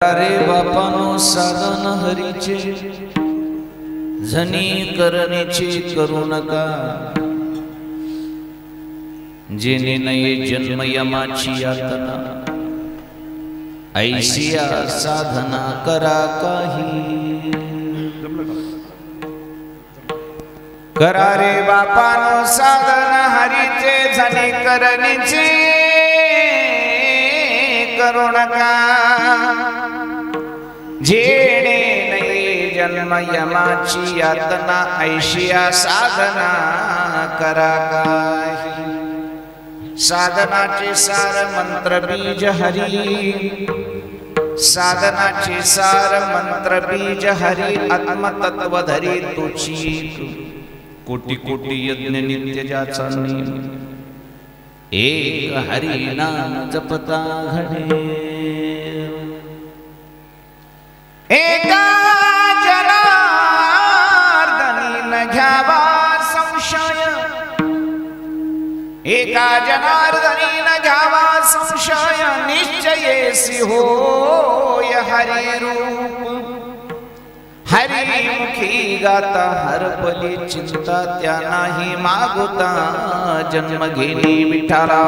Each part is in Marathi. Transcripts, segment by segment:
अरे बापानो साधन हरीचे जनी करणेचे करू नका, जेणे नये जन्म यमाची यातना, ऐशिया साधना करा काही। करा रे बापानो साधन हरीचे जनी करणेचे करू नका, जेणे नये जन्म यमाची यातना, ऐशिया साधना करा काही। साधनाचे सार मंत्र बीज हरी, साधनाचे सार मंत्र बीज हरी, आत्मतत्व धरी तुची कोटी कोटी यज्ञ नित्य ज्याचा नेम, एक हरी नाम जपता घडे। एका जनार्दनी न घ्यावा संशय, एका जनार्दनी न घ्यावा संशय, निश्चयेसी होय हरी रूप। हरी मुखी गाता हरपली चिंता, त्या नाही मागुता जन्म घेणी विठ्ठला।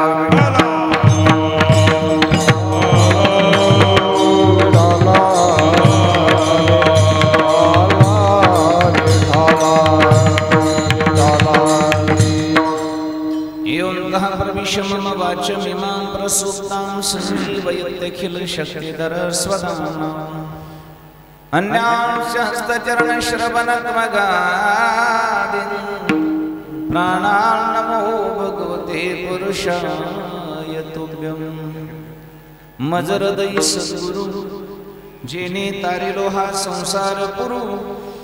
मम वाचमिमां प्रसूक्तां संजीवयत्यखिल शक्तिधर स्वदाना, अन्यांश हस्तचरण श्रवणत्वगादीन् प्राणान् नमो भगवते पुरुषाय तुभ्यं। मज हृदयी सद्गुरु जेणे तारिलो हा संसार पुरु,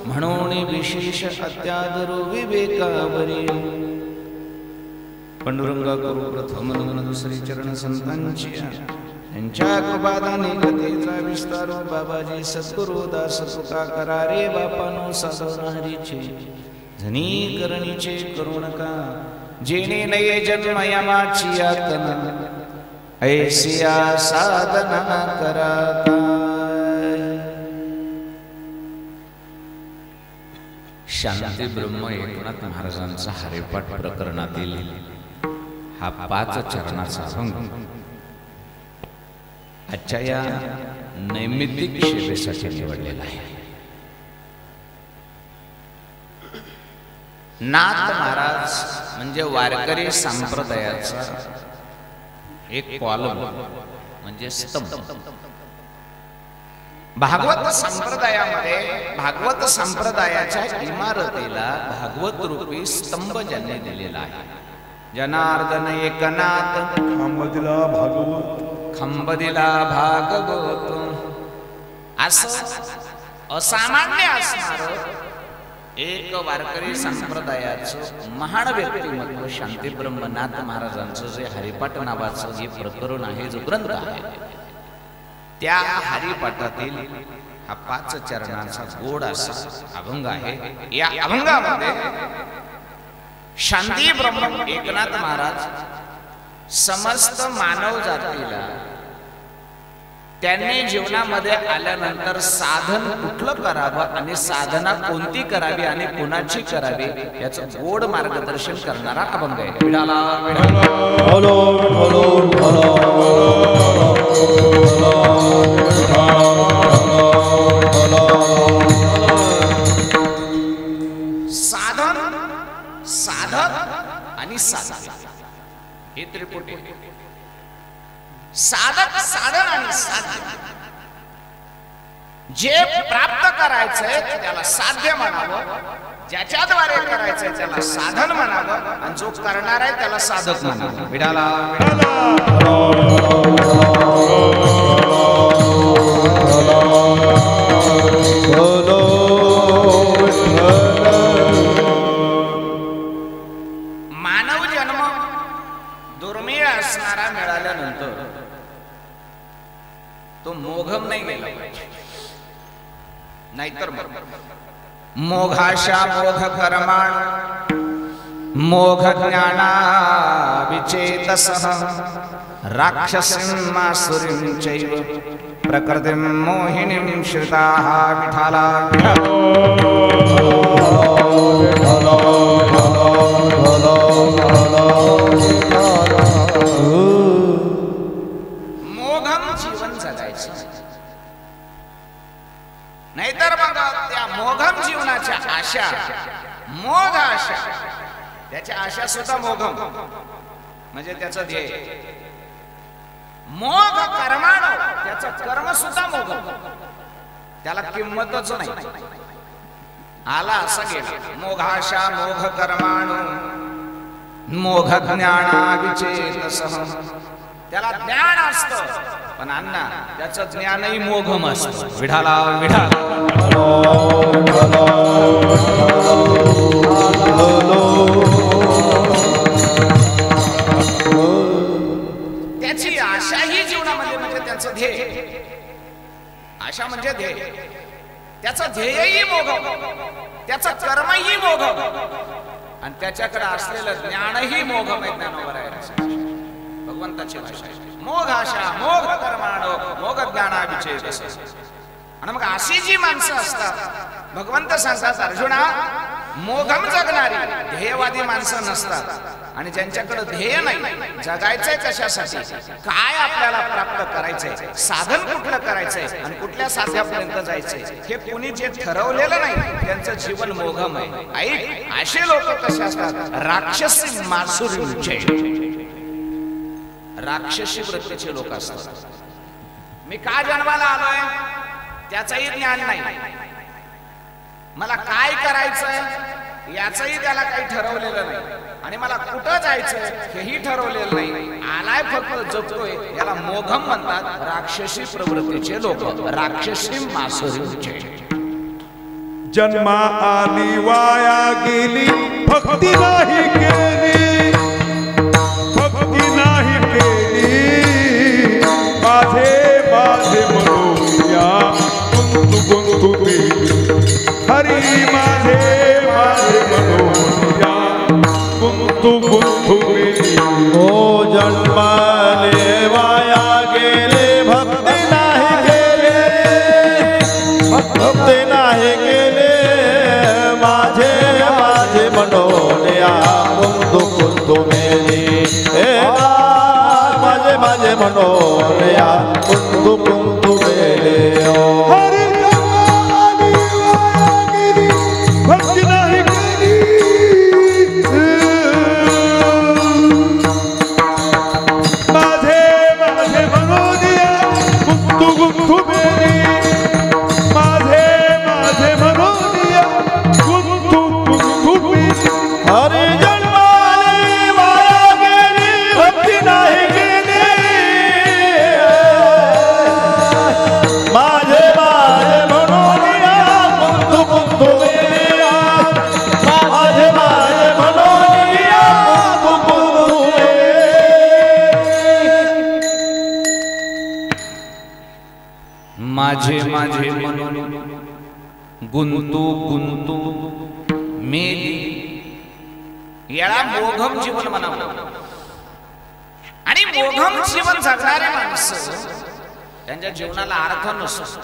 म्हणून विशेष अत्यादरो विवेकावरी। पांडुरंगा करू प्रथम नमन दुसरे चरण संतांची, यांच्या कृपादाने गतेचा विस्तारो। बाबाजी सद्गुरु दास तुका करा रे बापानो साधन हरीचे धनी करणीचे करू नका, जेणे नये जन्म यमाची यातना, ऐसिया साधना करा काय। शांती ब्रह्म एकनाथ महाराजांचा हरिपाठ प्रकरणातील हा 5 चरणाचा अभंग आजच्या या नैमित्तिक सेवेसाठी निवडलेला आहे। नाथ महाराज म्हणजे वारकरी संप्रदायाचा एक कॉलम म्हणजे स्तंभ। भागवत संप्रदायामध्ये भागवत संप्रदायाच्या इमारतीला भागवत रूपी स्तंभ ज्यांनी दिलेला आहे। जनार्दन एकनाथ खांब दिला भागवत, खांब दिला भागवत, असं असामान्य असणार एक वारकरी संप्रदायाचं महान व्यक्तिमत्व शांती ब्रह्मनाथ महाराजांचं जे हरिपाठ नावाचं जे प्रकरण आहे, जो ग्रंथ आहे, त्या हरिपाठातील हा 5 चरणाचा गोड असा अभंग आहे। या अभंगामध्ये शांती ब्रह्म एकनाथ महाराज समस्त मानव जातीला त्यांनी जीवनामध्ये आल्यानंतर साधन कुठलं करावं आणि साधना कोणती करावी आणि कोणाची करावी याचं गोड मार्गदर्शन करणारा अभंग आहे। विडाला साधन, साधक आणि साधक हे त्रिपुटी। साधक, साधन आणि साधन, जे प्राप्त करायचंय त्याला साध्य म्हणावं, ज्याच्याद्वारे करायचंय त्याला साधन म्हणावं, आणि जो करणार आहे त्याला साधक म्हणावं। विडाला मानव जन्म दुर्मिळ असणारा मिळाल्यानंतर तो मोघम नाही गेला पाहिजे, नाहीतर मोघाशा मोघ कर्माण मोघ ज्ञाना विचेतसः राक्षसीं मासुरीं चैव प्रकृतिं मोहिनीं श्रिताः विठाला मोघम जीवन जगायचं नाहीतर मग त्या मोघम जीवनाच्या आशा मोघ आशा त्याच्या आशा सुद्धा मोघम म्हणजे त्याचं ध्येय मोघ कर्माण त्याचं कर्म सुद्धा मोघम त्याला किंमतच नाही आला असं गेला मोघाशा मोघ कर्माण मोघ ज्ञाना विचेतसः त्याला ज्ञान असतं पण अण्णा त्याचं ज्ञानही मोघम असतं विढाला विढाला त्याची आशा ही जीवनामध्ये म्हणजे त्याचं ध्येय आशा म्हणजे ध्येय त्याचं ध्येयही मोघम त्याचं कर्मही मोघम आणि त्याच्याकडे असलेलं ज्ञानही मोघम आहे ज्ञानोबर आहे भगवंताची भाषा मोघ आशा मोघ कर्माणो मोघ ज्ञाना विचेतसः आणि मग अशी जी माणसं असतात भगवंत सांगतात अर्जुना मोघम जगणारी ध्येयवादी माणसं नसतात आणि ज्यांच्याकडे ध्येय नाही जगायचंय कशासाठी काय आपल्याला प्राप्त करायचंय साधन कुठलं करायचंय आणि कुठल्या साध्यापर्यंत जायचंय हे कुणी जे ठरवलेलं नाही त्यांचं जीवन मोघम आहे ऐक असे लोक कसे असतात राक्षसी मासुरीचे राक्षसी वृत्तीचे लोक असतात मी का जन्माला आलोय त्याचंही ज्ञान नाही मला काय करायचंय याचंही त्याला काही ठरवलेलं नाही आणि मला कुठं जायचंय हेही ठरवलेलं नाही आलाय फक्त जगतोय याला मोघम म्हणतात राक्षसी प्रवृत्तीचे लोक राक्षसी मासुरीचे जन्मा आली वाया गेली भक्ती नाही केली भक्ती नाही केली माझे माझे मनोया गुंतू हरी माझे माझे मनोया गुंतू ओ जन्माले वाया गेले भक्ती नाही केले भक्ती नाही केले माझे माझे मनोया गुंतू मेली माझे माझे मनोया गुंतू मेले माझे माझे म्हणून गुंतू गुंतू मेली याला मोघम जीवन म्हणावं आणि मोघम जीवन जगणारे माणसं त्यांच्या जीवनाला अर्थ नसतो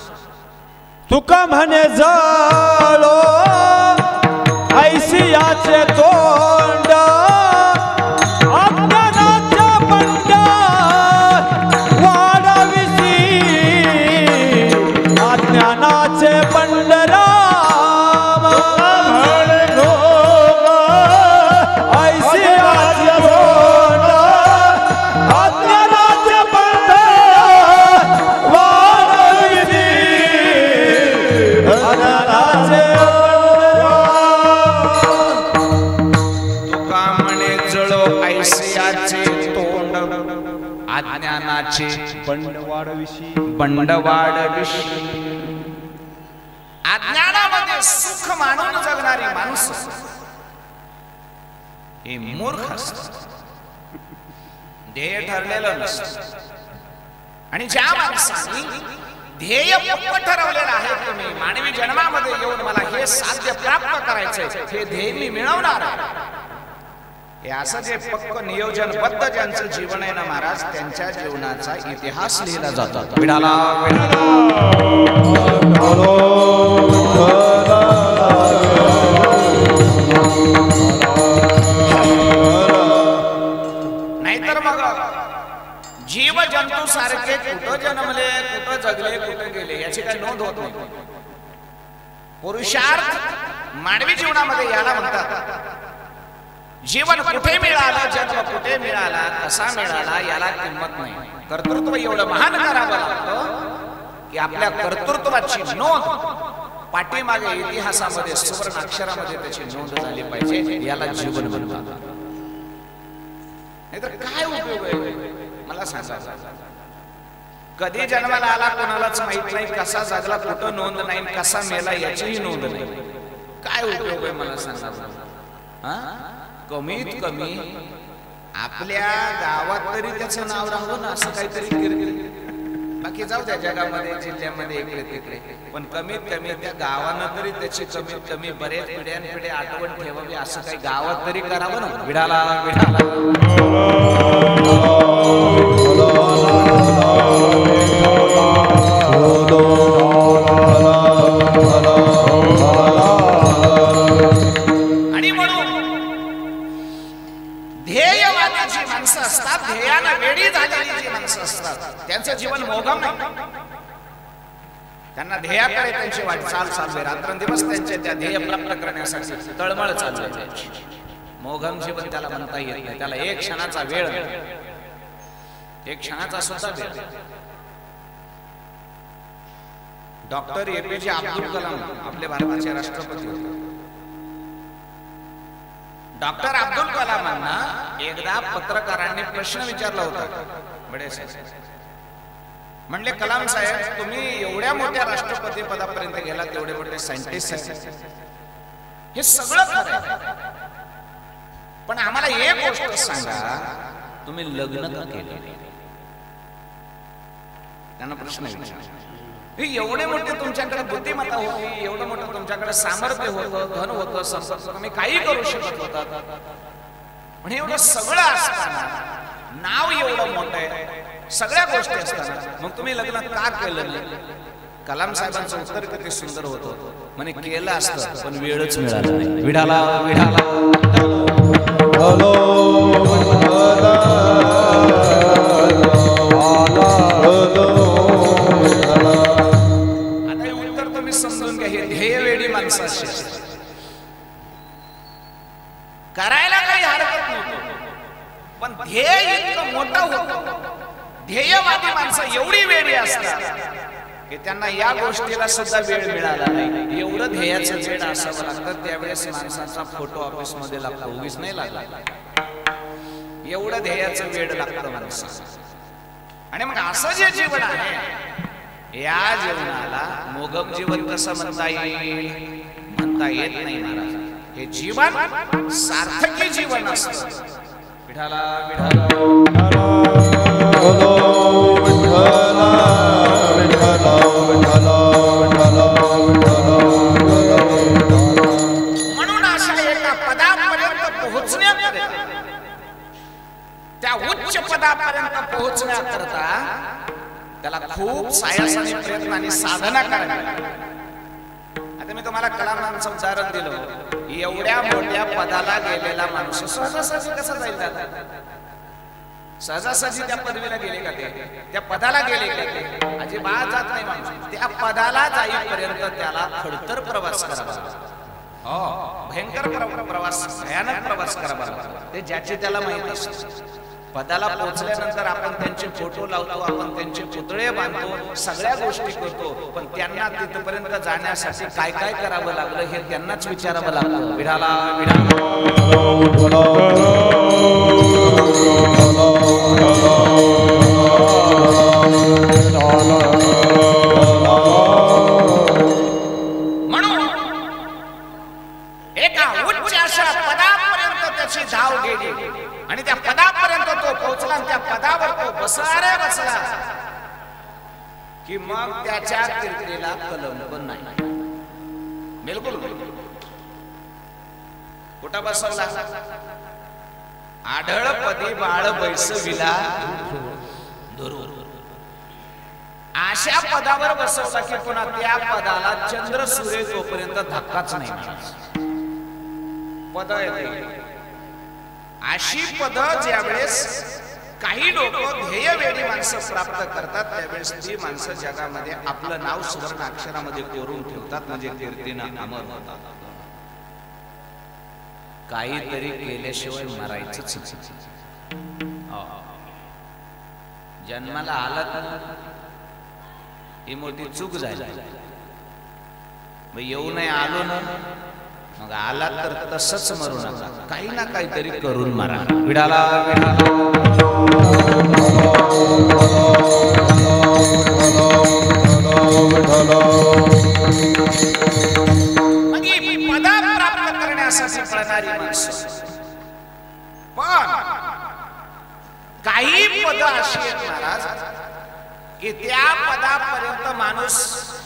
तुका म्हणे जळो ऐसी याचे तोंड अज्ञानाच्या पंड वाढविसी अज्ञानाचे पंडराम म्हणे ऐसी याचे तोंड अज्ञानाचे पंड वाढविसी तुका म्हणे जळो ऐसियाचे तोंड अज्ञानाचे बंडवाडविषयी अज्ञानामध्ये सुख मानून जगणारी माणसं हे मूर्ख असतात ध्येय ठरलेलं नसतं आणि ज्या माणसांनी ध्येय पक्क ठरवलेलं आहे की मी मानवी जन्मामध्ये येऊन मला हे साध्य प्राप्त करायचंय हे ध्येय मी मिळवणार आहे हे असं जे पक्क नियोजनबद्ध ज्यांचं जीवन आहे ना महाराज, त्यांच्या जीवनाचा इतिहास लिहिला जातो. विठाला नाहीतर मग जीव जंतू सारखे कुठं जन्मले, कुठं जगले, कुठं गेले याची काही नोंद होत नाही. पुरुषार्थ मानवी जीवनामध्ये याला म्हणतात. जीवन कुठे मिळालं, जन्म कुठे मिळाला, कसा मिळाला याला किंमत नाही. कर्तृत्व एवढं महान करावं लागतं की आपल्या कर्तृत्वाची नोंद पाठीमागे इतिहासामध्ये सुवर्ण अक्षरामध्ये त्याची नोंद झाली पाहिजे. याला जीवन म्हणतात. नाहीतर काय उपयोग आहे मला सांगा. कधी जन्माला आला कोणालाच माहित नाही, कसा जगला कुठं नोंद नाही, कसा मेला याचीही नोंद नाही. काय उपयोग आहे मला सांगा. कमीत कमी आपल्या गावात तरी त्याचं नाव राहावं ना, असं काहीतरी कीर्ती. बाकी जाऊ द्या जगामध्ये, जिल्ह्यामध्ये, इकडे तिकडे, पण कमीत कमी त्या गावानं तरी त्याची कमीत कमी बरेच पिढ्यानपिढे आठवण ठेवावी. असं काही गावात तरी करावं ना. विठाला विठाला आणि म्हणून ध्येयवादी जी माणसं असतात, ध्येयानं वेडी झालेली जी माणसं असतात, त्यांचं जीवन मोघम नाही. त्यांना ध्येयाकडे त्यांची वाटचाल चालू आहे. रात्रंदिवस त्यांचे त्या ध्येय प्राप्त करण्यासाठी तळमळ चालू आहे. मोघम जीवन त्याला म्हणता येत नाही. त्याला एक क्षणाचा वेळ, एक क्षणाचा सुद्धा वेळ. डॉक्टर APJ अब्दुल कलाम आपले भारताचे राष्ट्रपती होते. डॉक्टर अब्दुल कलामांना एकदा पत्रकारांनी प्रश्न विचारला होता. बडे साहेब म्हणले, कलाम साहेब तुम्ही एवढ्या मोठ्या राष्ट्रपती पदापर्यंत गेला, तेवढे मोठे सायंटिस्ट आहेत, हे सगळं खरं आहे, पण आम्हाला एक गोष्ट सांगा, तुम्ही लग्न का केलं? त्यांना प्रश्न विचारला. एवढे मोठे तुमच्याकडे बुद्धिमत्ता होती, एवढं मोठं तुमच्याकडे सामर्थ्य होतं, धन होतं, संपत्ती, तुम्ही काही करू शकत होता, पण एवढं सगळं असताना, नाव एवढं मोठं आहे, सगळ्या गोष्टी असताना मग तुम्ही लग्न का केलं नाही? कलाम साहेबांचं उत्तर किती सुंदर होतं. म्हणे केलं असतं पण वेळच मिळाला नाही. विठाला विठाला समजून घ्या. हे ध्येयवेडी माणसं अशी करायला काही हरकत नव्हतं, पण ध्येय इतकं मोठं होतं. ध्येयवादी माणसं एवढी वेळी असतात की त्यांना या गोष्टीला सुद्धा वेळ मिळाला नाही. एवढं ध्येयाचं वेळ असावं लागतं. त्यावेळेस माणसाचा फोटो ऑफिस मध्ये लागतो, उगीच नाही लागला. एवढं ध्येयाचं वेळ लागतं माणसाला. आणि मग असं जे जीवन आहे, या जीवनाला मोघम जीवन कसं म्हणता येईल? म्हणता येत नाही महाराज. हे जीवन सार्थकी जीवन असतं. विठाला विठाला म्हणून अशा एका पदापर्यंत पोहोचण्याकरता, त्या उच्च पदापर्यंत पोहोचण्याकरता त्याला खूप सायास आणि प्रयत्न आणि साधना करावी. आता मी तुम्हाला कलामांचं उदाहरण दिलं. एवढ्या मोठ्या पदाला गेलेला माणूस सहजासहजी कसा जाईल? सहजासहजी त्या पदवीला गेले का ते? त्या पदाला गेले का ते? अजिबात जात नाही माणूस. त्या पदाला जाईपर्यंत त्याला खडतर प्रवास करावा लागतो. भयंकर प्रवास, भयानक प्रवास करावा लागतो. ते ज्याचे त्याला माहित असतं. पदाला पोहोचल्यानंतर आपण त्यांचे फोटो लावतो, आपण त्यांचे पुतळे बांधतो, सगळ्या गोष्टी करतो, पण त्यांना तिथपर्यंत जाण्यासाठी काय काय करावं लागलं हे त्यांनाच विचारावं लागतं. विठाला म्हणून एका उच्च अशा पदापर्यंत त्याची धाव गेली आणि त्या पदापर्यंत तो पोहोचला. आणि त्या पदावर तो बसला की मग त्याच्या कीर्तीला कलंक नाही. बिलकुल. कुठं बसवला? आढळपदी बाळ बैसविला धरून. अशा पदावर बसवला की पुन्हा त्या पदाला चंद्र सूर्य तोपर्यंत धक्काच नाही. पद येते अशी पद ज्यावेळेस काही लोक ध्येय वेडी माणसं प्राप्त करतात त्यावेळेस ती माणसं जगामध्ये आपलं नाव सुवर्ण अक्षरामध्ये कोरून ठेवतात, म्हणजे कीर्तीनं अमर होतात. काहीतरी केल्याशिवाय मरायचंच नाही. जन्माला आलात ही मोठी चूक झाली. येऊ नाही आलो ना, मग आला तर तसंच मरू नका, काही ना काहीतरी करून मरा. विडाला मग ही पदा प्राप्त करण्यासाठी पळणारी माणसं. पण काही पद अशी आहेत महाराज की त्या पदापर्यंत माणूस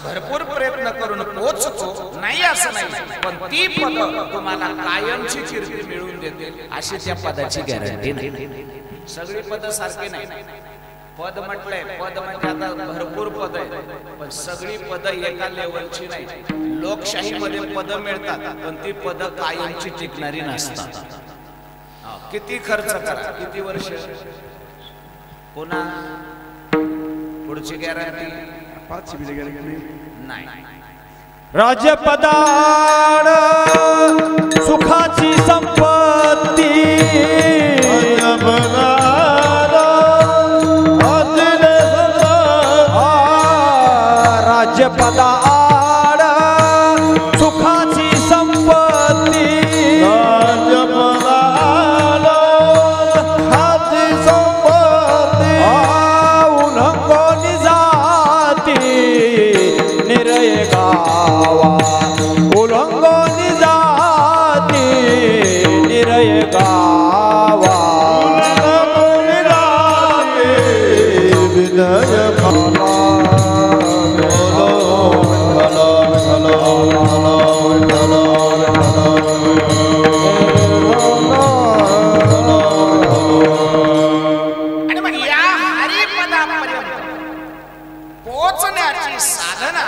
भरपूर प्रयत्न करून पोहोचतो, नाही असं नाही, पण ती पद तुम्हाला कायमची कीर्ती मिळवून देते अशी त्या पदाची गॅरंटी नाही. सगळी पद सारखी नाही. पद म्हटलंय, पद म्हणजे आता भरपूर पद आहे, पण सगळी पद एका लेवलची नाही. लोकशाहीमध्ये पद मिळतात पण ती पद कायमची टिकणारी नसतात. किती खर्च करा, किती वर्ष, पुन्हा पुढची गॅरंटी 5 गॅरंटी नाही. राज्यपदाड सुखाची संपत्ती राज्यपदाड सुखाची संपत्ती उल्लंघोनी जाती निरय गावा, उल्लंघोनी जाती निरय गावा, उल्लंघोनी जाती विनय भावा. आणि मग या हरिपदापर्यंत पोहोचण्याची साधना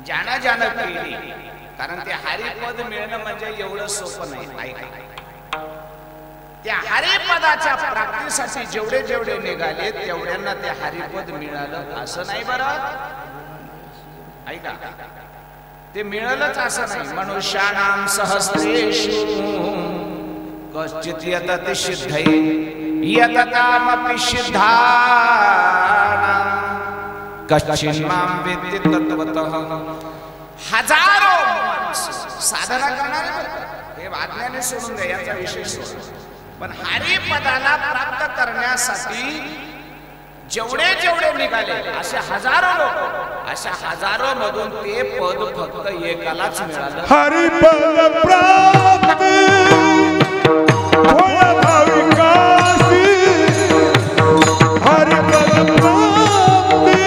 ज्यानं ज्यानं केली, कारण ते हरिपद मिळणं म्हणजे एवढं सोपं नाही. ऐका, त्या हरिपदाच्या प्राप्तीसाठी जेवढे जेवढे निघाले तेवढ्यांना ते हरिपद मिळालं असं नाही. बरं ऐका, ते मिळालंच असं नाही. मनुष्यानां सहस्रेषु कश्चित् यतति सिद्धये यततामपि सिद्धानां कश्चिन् मां वेत्ति तत्त्वतः. हजारो साधना करणारे हे वाज्ञाने सोडून द्या, याचा विषय सोडून. पण हरिपदाला प्राप्त करण्यासाठी जेवढे जेवढे निघाले असे हजारो लोक, अशा हजारो मधून ते पद फक्त एकालाच मिळालं. हरिपद प्राप्ती होय भाविकासी, हरिपद प्राप्ती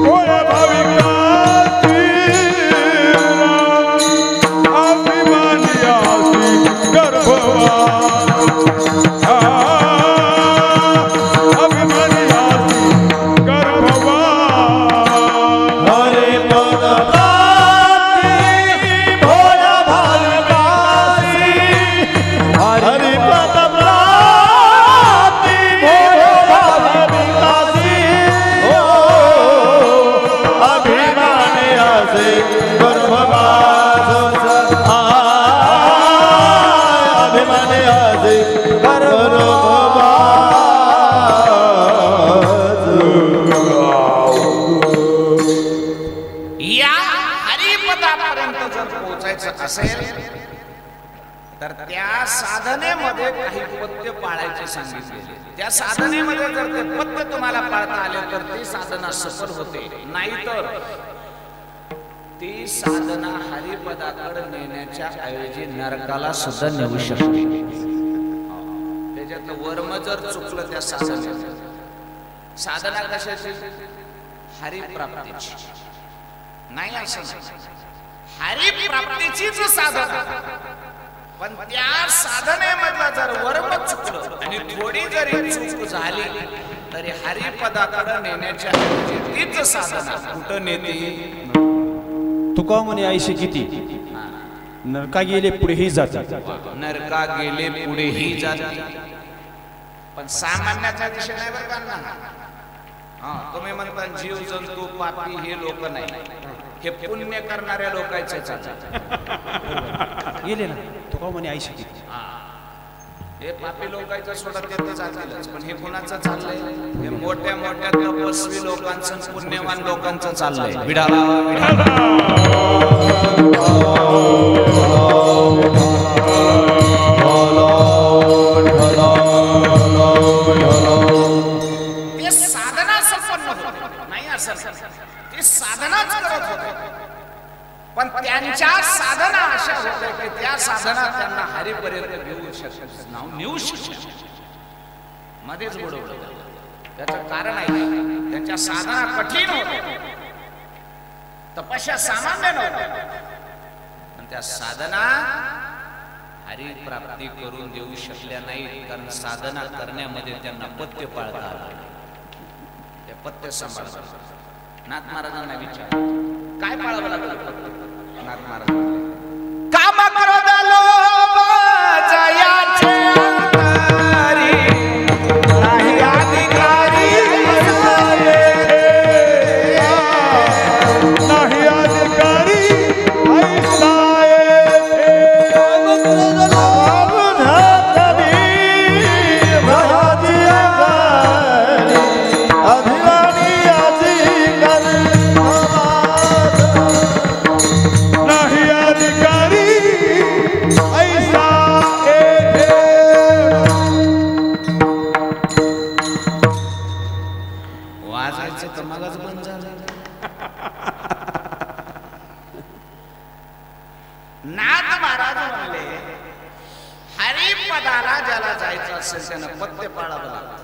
होय भाविकासी, अभिमानी आसी गर्भवान, अभिमानी आसी गर्भवान. हरिपद प्राप्ती भोय भाविकासी, हरिपद प्राप्ती भोय भाविकासी, अभिमानी आसी गर्भवान, अभिमानी आसी गर्भवान. या हरिपदापर्यंत जर पोहोचायचं असेल तर त्या साधनेमध्ये काही पथ्य पाळायचे सांगितले. त्या साधनेमध्ये जर ते पथ्य तुम्हाला पाळता आले तर ती साधना सफल होते, नाहीतर ती साधना हरिपदाकडे नेण्याच्या ऐवजी नरकाला सुद्धा नेऊ शकते. त्याच्यातलं वर्म जर चुकलं त्या साधनेत, साधना कशाची? हरिप्राप्तीची नाही, असं नाही. हरिप्राप्तीचीच साधना. पण त्या साधनेमधला जर वर्म चुकलं आणि थोडी जरी चूक झाली तरी हरिपदाकडे नेण्याच्या तीच साधना कुठं नेते? तुका म्हणे आईशी किती नरका गेले पुढेही जाते. नरका गेले पुढेही जाते. पण सामान्याचा विषय नाही बरं का ना. हा तुम्ही म्हणता जीव जंतू पापी हे लोक नाही, हे पुण्य करणाऱ्या लोकांचे गेले ना. तुका म्हणे आईशी किती हे पापी लोकांचं सोडा ते चाललेलंच. पण हे कुणाचं चाललंय? हे मोठ्या मोठ्या तपस्वी लोकांचं पुण्यवान लोकांचं चाललंय. विडाला ते साधना संपन्न होत नाही असं ते साधनाच करत होते. पण त्यांच्या साधना अशा होत्या की त्या साधना त्यांना हरिपर्यंत नेऊ शकत मध्येच बुडवलं. त्याचं कारण आहे त्यांच्या साधना कठीण होत्या, तपस्या सामान्य नव्हत्या. पण त्या साधना हरिप्राप्ती करून देऊ शकल्या नाहीत, कारण साधना करण्यामध्ये त्यांना पथ्य पाळता आलं. ते पथ्य सांभाळतात. नाथ महाराजांना विचार काय पाळावं लागलं? नाथ महाराज काम क्रोध लोभ जयाचे अंतरी नाही अधिकारी नाही अधिकारी ऐसा नाथ महाराज म्हणले हरिपदाला ज्याला जायचं असेल त्यानं पथ्य पाळावं लागतं.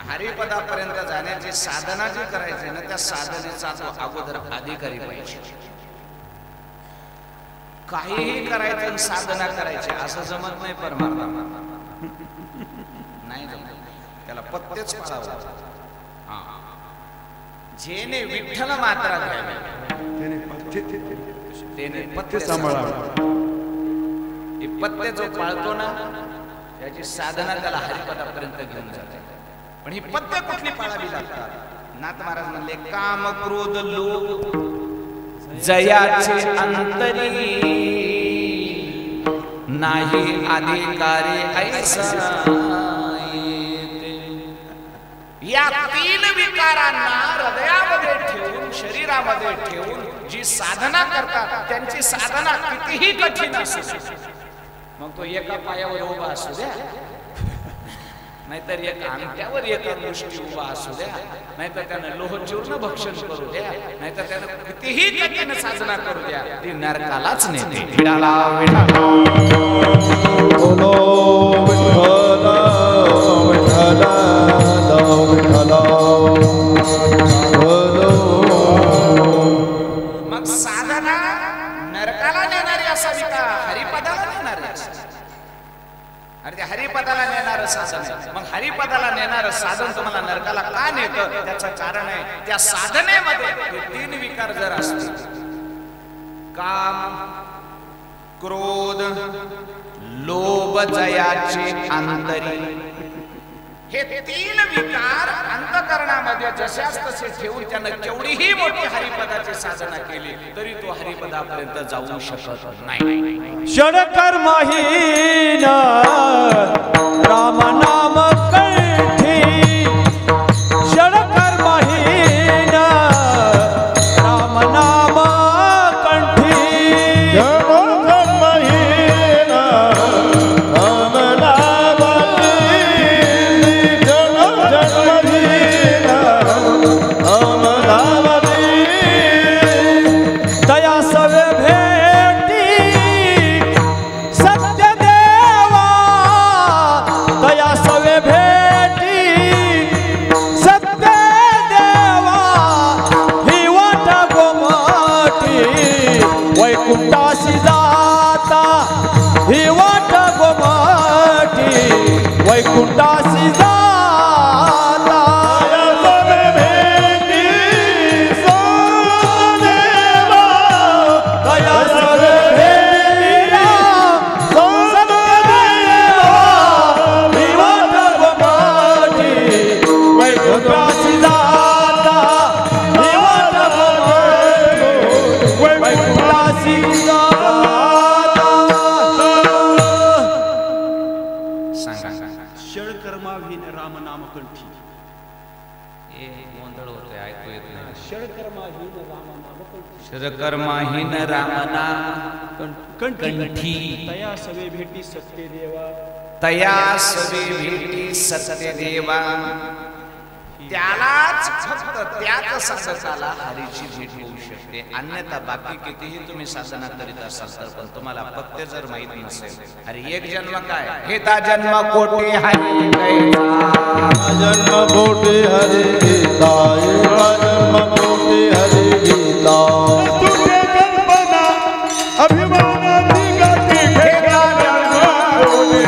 हरिपदापर्यंत जाण्याची साधना जी करायची ना त्या साधनेचा तो अगोदर अधिकारी पाहिजे. काहीही करायचं आणि साधना करायची असं जमत नाही. परमात्मा नाही जमत, त्याला पथ्यच पाळावं लागतं. जेने विठ्ठल मात्रा घ्यावी त्याने पथ्य सांभाळावं. हे पथ्य जो पाळतो ना त्याची साधना त्याला हरिपदापर्यंत घेऊन जाते. पण ही पथ्य कुठली पाळावी लागतात? नाथ महाराज म्हणले काम क्रोध लोभ जयाचे अंतरी नाही अधिकारी ऐसा. या तीन विकारांना हृदयामध्ये ठेवून शरीरामध्ये ठेवून जी साधना करतात त्यांची साधना कितीही कठीण असू मग तो एका पायावर उभा असू द्या, नाहीतर एका अंगठ्यावर एका दृष्टी उभा असू द्या, नाहीतर त्यानं लोहचूर्ण भक्षण करू द्या, नाहीतर त्यानं कितीही कठीण साधना करू द्या, ती नरकालाच नेते. विडाला विडाला मग साधना नरकाला नेणारी असावी का हरिपदाला नेणारी असावी? अरे ते हरिपदाला नेणारं साधन. मग हरिपदाला नेणारं साधन तुम्हाला नरकाला का नेतं? त्याचं कारण आहे त्या साधनेमध्ये हे तीन विकार जर असतील काम क्रोध लोभ जयाचे अंतरी, हे तीन विकार अंतकरणामध्ये जशाच तसे ठेवून त्यानं केवढीही मोठी हरिपदाची साधना केली तरी तो हरिपदापर्यंत जाऊ शकत नाही. षडकर्महीन राम नाम कंठी, षडकर्महीन राम नाम कंठी, वैकुंठासी जाता वैकुंठासी जाता भेटी सोदेवा दया सवे भेटीला सोदेवा विवाद गोमाटी वैकुंठासी जाता विवाद गोमाटी वैकुंठासी षडकर्माहीन राम नाम कंठी. हे गोंधळ होतोय, ऐकू येत नाही. षडकर्माहीन राम नाम कंठी. षडकर्माहीन रामनाम कंठी. तया सवे भेटी सत्य देवा. तया सवे भेटी सत्य देवा. त्यालाच फक्त त्याच साधकाला हरीची भेट होऊ शकते. अन्यथा बाकी कितीही तुम्ही साधना करीत असाल तर पण तुम्हाला फक्त जर माहित नसेल अरे एक जन्म काय घेता जन्म कोटी हरी जन्म कोटी हरी गीता जन्म कोटी हरी गीता तुझे कल्पना अभिमानाची गाठी घेता जन्म कोटी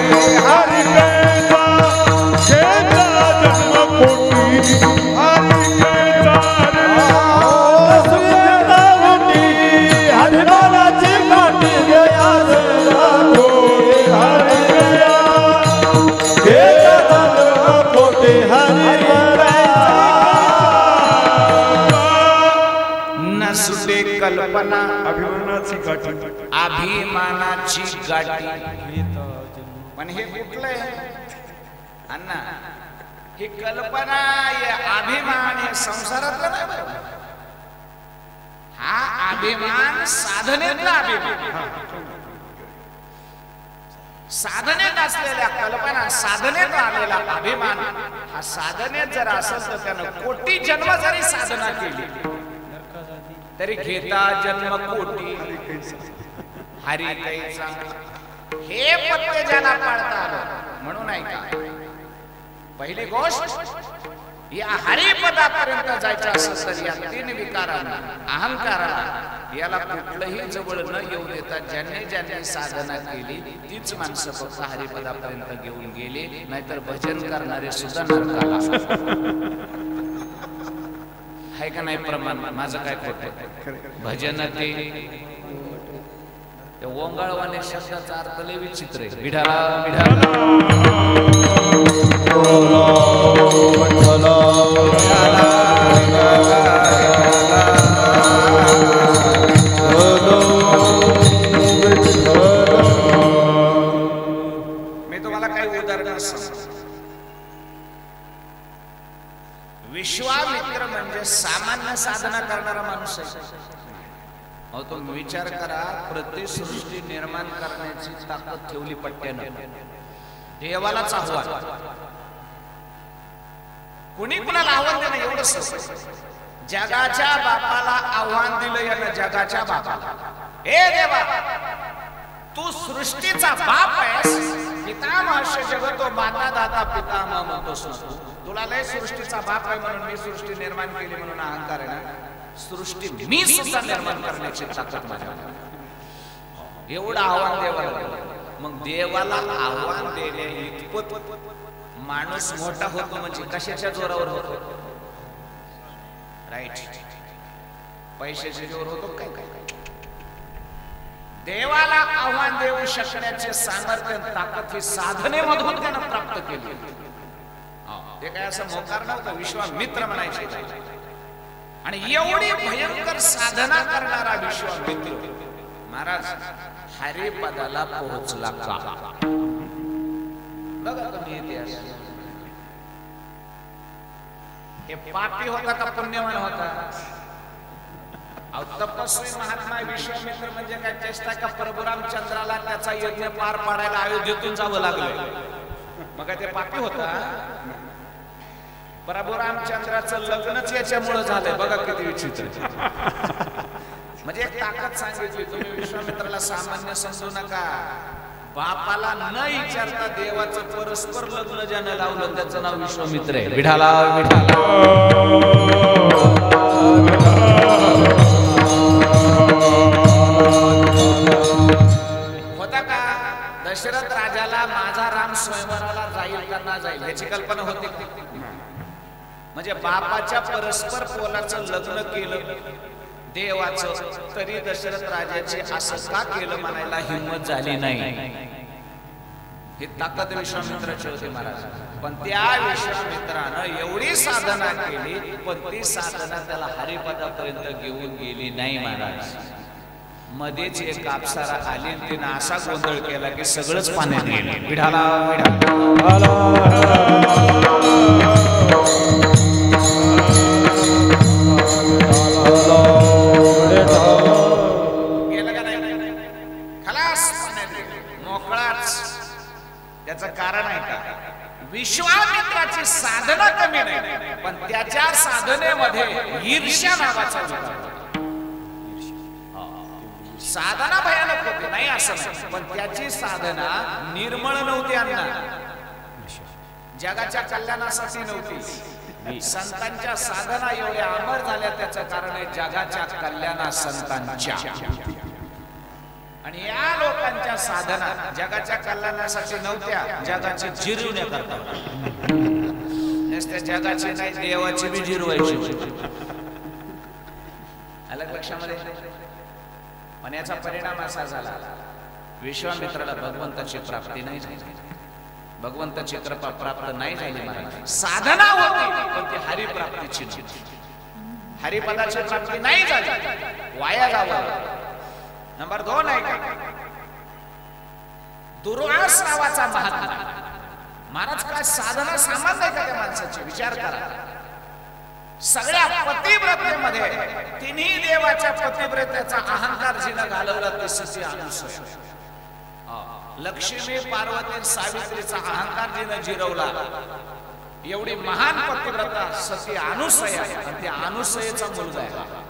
हरी गीता घेता जन्म कोटी हरी गीता अभिमानाची गाठी गया कोटी हरी गया घेता जन्म कोटी हरी न सुटे कल्पना अभिमानाची गाठी अभिमानाची गाठी. पण हे कुठलंय अण्णा? ही कल्पना हे अभिमान हे संसारातलं नाही बरं. हा अभिमान साधनेतला अभिमान. साधनेत असलेल्या कल्पना साधनेत आलेला अभिमान हा साधनेत जर असेल तर त्यानं कोटी जन्म जरी साधना केली तरी घेता जन्म कोटी हरी कैसा. हे पत्ते ज्याला पाळता आलं म्हणून ऐका पहिली गोष्ट या हरिपदापर्यंत जायचं असेल तर या तीन विकारांना अहंकाराला याला कुठलंही जवळ न येऊ देता ज्यांनी ज्यांनी साधना केली तीच माणसं फक्त हरिपदापर्यंत घेऊन गेली. नाहीतर भजन करणारे सुद्धा नरकाला. आहे का नाही प्रमाण? माझं काय खोटं? भजन ते ओंगाळवाने शब्दाचा अर्थ लय विचित्र आहे. विठाला विठाला मी तुम्हाला काही उदाहरण सांगतो. विश्वामित्र म्हणजे सामान्य साधना करणारा माणूस आहे. अहो तुम्ही विचार करा, प्रतिसृष्टी निर्माण करण्याची ताकद ठेवली पट्ट्यानं. देवालाच आव्हान. कुणी कुणाला आव्हान देणं एवढं सोपं. जगाच्या बापाला आव्हान दिलं यानं. जगाच्या बापाला, हे देवा तू सृष्टीचा बाप आहेस, पितामहस्य जगतो माता दाता पितामह म्हणतोस ना. तुला लय सृष्टीचा बाप आहे म्हणून मी सृष्टी निर्माण केली म्हणून अहंकार आहे ना. सृष्टी मी सुद्धा निर्माण करण्याची ताकद माझ्याकडे. एवढं आव्हान देवाला दिलं. मग देवाला आव्हान देण्या इतपत माणूस मोठा होतो म्हणजे कशाच्या जोरावर होतो? राईट, पैशाच्या जोरावर होतो काय? देवाला आव्हान देऊ शकण्याचे सामर्थ्य ताकद ही साधनेमधून त्यानं प्राप्त केली. ते काय असं मोकार नव्हतं. विश्वामित्र म्हणायचे. आणि एवढी भयंकर साधना करणारा विश्वामित्र महाराज हरिपदाला पोहोचला का? बघा तुम्ही इतिहास. हे पापी होता का पुण्यवान होता? तपस्वी महात्मा विश्वामित्र म्हणजे काय चेष्टा का? प्रभू रामचंद्राला त्याचा यज्ञ पार पाडायला अयोध्येतून जावं लागलं. मग ते पापी होता? प्रभू रामचंद्राचं लग्नच याच्यामुळे झालंय. बघा किती विचित्र. म्हणजे एक ताकद सांगितली. तुम्ही विश्वामित्राला सामान्य समजू नका. बापाला न विचारता देवाचं परस्पर लग्न ज्यानं लावलं त्याचं नाव विश्वामित्र आहे. विठाला विठाला. होता का दशरथ राजाला माझा राम स्वयंवराला जाईल का ह्याची कल्पना होती का? म्हणजे बापाच्या परस्पर पोलाचं लग्न केलं देवाचं, तरी दशरथ राजाचे असं का केलं म्हणायला हिंमत झाली नाही. ही ताकद विश्वामित्राची होती महाराज. पण त्या विश्वामित्रानं एवढी साधना केली, पण ती साधना त्याला हरिपदापर्यंत घेऊन गेली नाही महाराज. मध्येच एक अप्सरा आली आणि तिनं असा गोंधळ केला की सगळंच पाण्यात गेलं. विढाला गेलं का नाही? खलास पाण्यात मोकळाच. त्याचं कारण आहे का? विश्वामित्राची साधना कमी नाही, पण त्याच्या साधनेमध्ये ईर्ष्या नावाचा विकार. साधना भयानक होती नाही असं नाही, पण त्याची साधना निर्मळ नव्हती अण्णा, जगाच्या कल्याणासाठी नव्हती. संतांच्या साधना एवढ्या अमर झाल्या त्याचं कारण आहे जगाच्या कल्याणा संतांच्या. आणि या लोकांच्या साधना जगाच्या कल्याणासाठी नव्हत्या, जगाची जिरवण्याकरता. नुसत्या जगाची नाही, देवाची बी जिरवायची. अलग लक्षामध्ये. पण याचा परिणाम असा झाला, विश्वामित्राला भगवंताची प्राप्ती नाही झाली, भगवंताची कृपा प्राप्त नाही झाली महाराज. साधना होती पण ती हरिप्राप्तीची नव्हती. हरिपदाची प्राप्ती नाही झाली, वाया जावं. नंबर 2 आहे का दुर्वास नावाचा महात्मा. महाराज काय साधना सामान्य आहे का त्या माणसाची? विचार करा. सगळ्या पतिव्रतेमध्ये तिन्ही देवाच्या पतिव्रतेचा अहंकार जिनं घालवला ते सती अनुसूया. लक्ष्मी पार्वती सावित्रीचा अहंकार जिनं जिरवला, एवढी महान पतिव्रता सती अनुसूया. आणि त्या अनुसूयेचा मुलगा आहे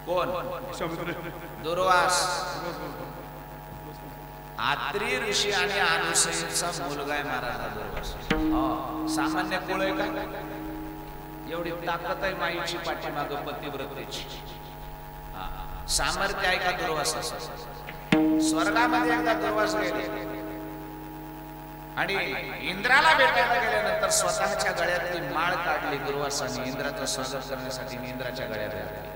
कोण? दुर्वास. आत्री ऋषी आणि अनुसूयेचा मुलगा आहे महाराज दुर्वास. सामान्य कुळ आहे का? एवढी ताकद आहे माईची पाठीमाग पतिव्रतेची. सामर्थ्य आहे का दुर्वासाचं? स्वर्गामध्ये एकदा दुर्वास गेले आणि इंद्राला भेटायला गेल्यानंतर स्वतःच्या गळ्यातली माळ काढली दुर्वासाने इंद्राचं स्वागत करण्यासाठी. इंद्राच्या गळ्यात घातली.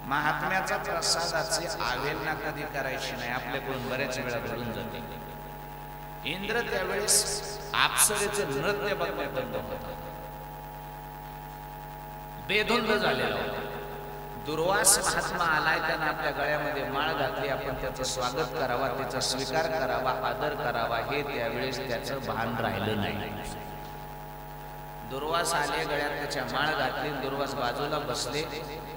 महात्म्याचा प्रसादाची आवेलना कधी करायची नाही, आपल्याकडून बऱ्याच वेळा घडून जाते. इंद्र त्यावेळेस अप्सरेचं नृत्य बघण्यात बंद होता, बेधुंद झालेला होता. दुर्वास महात्मा आलाय, त्यानं आपल्या गळ्यामध्ये माळ घातली, आपण त्याचं स्वागत करावा, त्याचा स्वीकार करावा, आदर करावा, हे त्यावेळेस त्याचं भान राहिलं नाही. दुर्वास आले, गळ्यात त्याच्या माळ घातली, दुर्वास बाजूला बसले.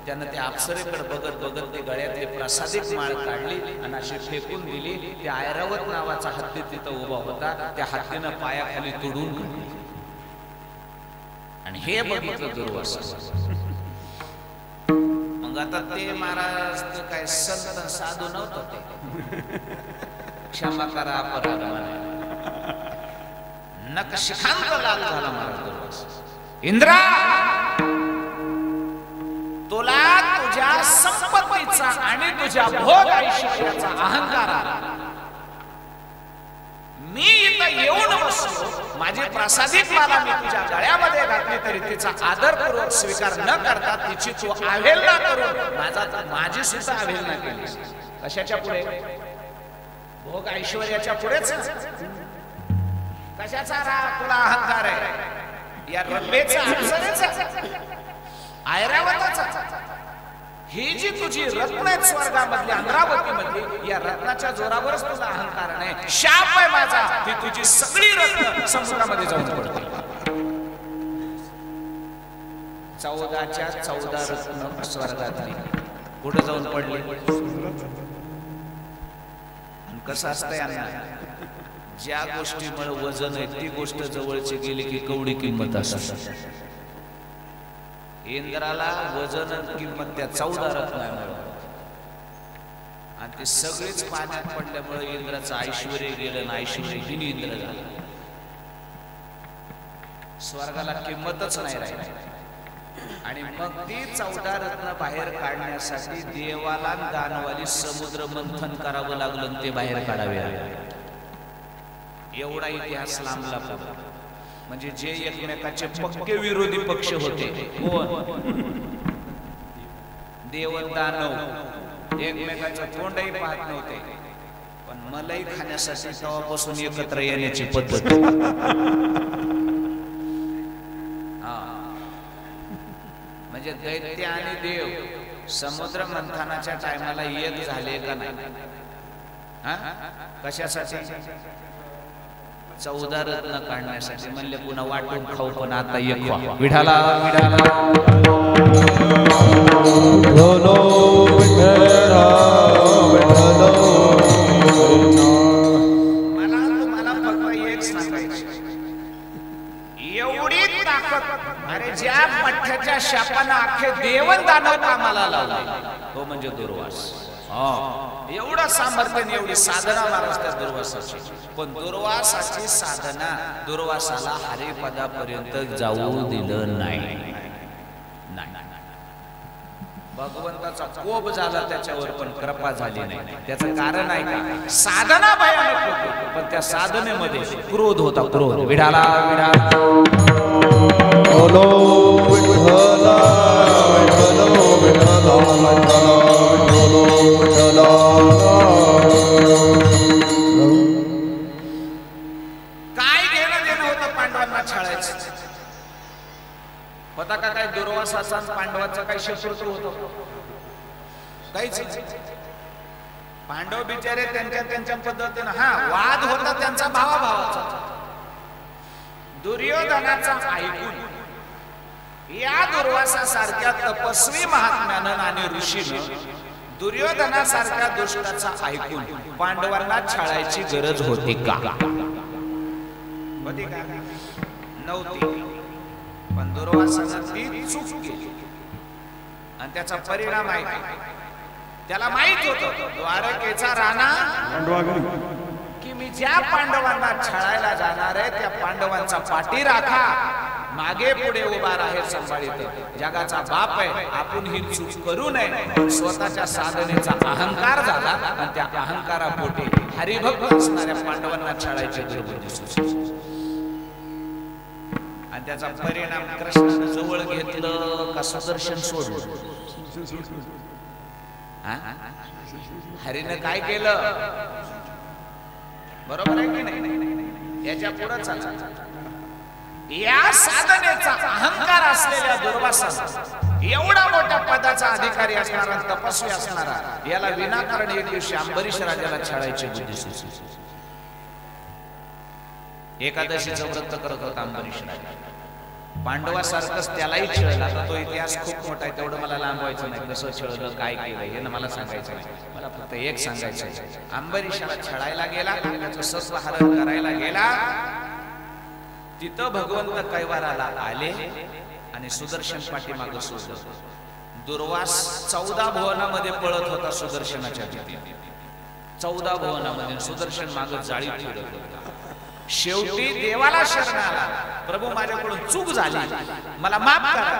त्यानं त्या अप्सरेकडे बघत बघत ते गळ्यातली प्रसादिक माळ काढली आणि अशी फेकून दिली. त्या ऐरावत नावाचा हत्ती तिथं उभा होता, त्या हत्तीनं पायाखाली तुडून काढली. आणि हे बघितलं दुर्वास. मग आता ते महाराज ते काय संत साधू नव्हतं, ते क्षमा करा अपराध नकशिखांत लाल झाला महाराज दुर्वास. इंद्रा, तुला तुझ्या संपत्तीचा आणि तुझ्या भोग ऐश्वर्याचा अहंकार आला. मी इथं येऊन बसलो, माझी प्रसादिक माला मी तुझ्या गळ्यामध्ये घातली, तरी तिचा आदरपूर्वक स्वीकार न करता तिची तू अवहेलना करून माझी सुद्धा अवहेलना केली. कशाच्या पुढे? भोग ऐश्वर्याच्या पुढेच. कशाचा राग तुला अहंकार आहे? या रंबेचा, अप्सरेचा, ऐरावताचा. ही जी तुझी रत्न आहेत स्वर्गामधली, अमरावती मधली, या रत्नाच्या जोरावरच तुझा अहंकार नाही. शाप आहे माझा, ती तुझी सगळी रत्न समुद्रामध्ये जाऊन पडते. 14च्या 14 रत्न स्वर्गातली कुठे जाऊन पडली? कसं असतंय अण्णा, ज्या गोष्टीमुळे वजन आहे ती गोष्ट जवळची गेली की कवडी किंमत असते. इंद्राला वजन किंमत त्या 14 रत्नामुळे, आणि ते सगळेच पाण्यात पडल्यामुळे इंद्राचं ऐश्वर्य गेलं, ऐश्वर्यहीन इंद्र झाला. स्वर्गाला किंमतच नाही राहिली. आणि मग ती 14 रत्न बाहेर काढण्यासाठी देवाला दानवाली समुद्र मंथन करावं लागलं, ते बाहेर काढावे. एवढा इतिहास लांबला पडला. म्हणजे जे एकमेकाचे पक्के विरोधी पक्ष होते, कोण? देव दानव एकमेकाचं तोंडही पाहत नव्हते, पण मलाई खाण्यासाठी तेव्हापासून एकत्र येण्याची पद्धत. म्हणजे दैत्य आणि देव समुद्र मंथनाच्या टायमाला एक झाले का नाही? कशासाठी? 14 रत्न काढण्यासाठी. म्हणले पुन्हा वाटून खाऊ, पण आता एक व्हा. विठाला विठाला बोलो विठ्ठला विठ्ठला. मला तुम्हाला फक्त एक सांगायचं, एवढी ताकद. अरे ज्या पठ्ठ्याच्या शापानं अख्खे देवन दानव कामाला लावले तो म्हणजे दुर्वास. एवढं सामर्थ्य, एवढी साधना महाराज त्या दुर्वासाची. पण दुर्वासाची साधना दुर्वासाला हरिपदापर्यंत जाऊ दिलं नाही. भगवंताचा कोप झाला त्याच्यावर, पण कृपा झाली नाही. त्याचं कारण आहे का? साधना भयानक होती, पण त्या साधनेमध्ये क्रोध होता. क्रोध. विडाला विडा. बोलो विठ्ठला विठ्ठला विठ्ठला बोलो विठ्ठला. काय घेणं देणं होतं पांडवांना छळायचं? होता का काय दुर्वासाचा पांडवाचा काही शत्रुत्व होतो? काहीच. पांडव बिचारे त्यांच्या पद्धतीनं वाद होता त्यांचा भावाभावाचा. दुर्योधनाचा ऐकून या दुर्वासासारख्या तपस्वी महात्म्यानं आणि ऋषीनं दुर्योधनासारख्या दुष्टाचा ऐकून पांडवांना छळायची गरज होती का? होती का? नव्हती. पण दुर्वासानं ती चूक केली आणि त्याचा परिणाम आहे त्याला माहित होतं. द्वारकेचा राणा की मी ज्या पांडवांना छळायला जाणार आहे त्या पांडवांचा पाठी राखा, मागे पुढे उभा राहे सांभाळीत. जगाचा बाप आहे, आपण ही चूक करू नये. स्वतःच्या साधनेचा अहंकार झाला आणि त्या अहंकारापोटी हरिभक्त असणाऱ्या पांडवांना छळायची दुर्बुद्धी सुचली. आणि त्याचा परिणाम कृष्णाने जवळ घेतलं का सुदर्शन सोडलं? हरीनं काय केलं? बरोबर आहे की नाही? याच्या पुढे चालला. या साधनेचा अहंकार असलेल्या दुर्वासाला, एवढा मोठ्या पदाचा अधिकारी असणारा, तपस्वी असणारा, याला विनाकारण एक दिवशी अंबरीश राजाला छळायची बुद्धी सुचली. एकादशीचं व्रत करत होता अंबरीश राजा. पांडवासारखंच त्यालाही छळलं. आता तो इतिहास खूप मोठा आहे, तेवढं मला लांबवायचं नाही. कसं छळलं, काय केलं हे ना मला सांगायचं नाही. मला फक्त एक सांगायचं आहे, अंबरीशाला छळायला गेला, त्याचं सत्वहरण करायला गेला. तिथं भगवंत कैवाराला आले आणि सुदर्शन पाठीमागं सोडलं. दुर्वास 14 भुवनामध्ये पळत होता सुदर्शनाच्या भीतीने. 14 भुवनामध्ये सुदर्शन मागं जाळी फिरत होता. शेवटी देवाला शरण आला, प्रभू माझ्याकडून चूक झाली, मला माफ करा.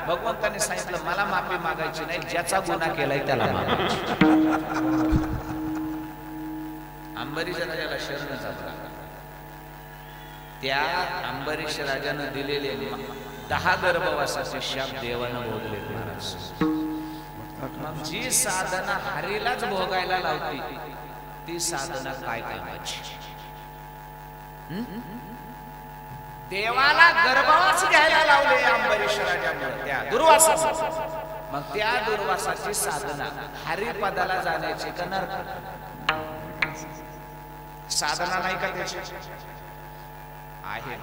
भगवंताने सांगितलं मला माफी मागायची नाही, ज्याचा गुन्हा केलाय त्याला मागायची. अंबरीश राजाला शरण जात. त्या अंबरीश राजानं दिलेले 10 गर्भवासाचे शाप देवानं भोगले महाराज. मग जी साधना हरीलाच भोगायला लावती ती साधना काय कामाची? देवाला गर्भवास घ्यायला लावले अंबरीश राजाने त्या दुर्वासाला. मग त्या दुर्वासाची साधना हरिपदाला जाण्याची का नरक? साधना नाही का त्याची? आहे,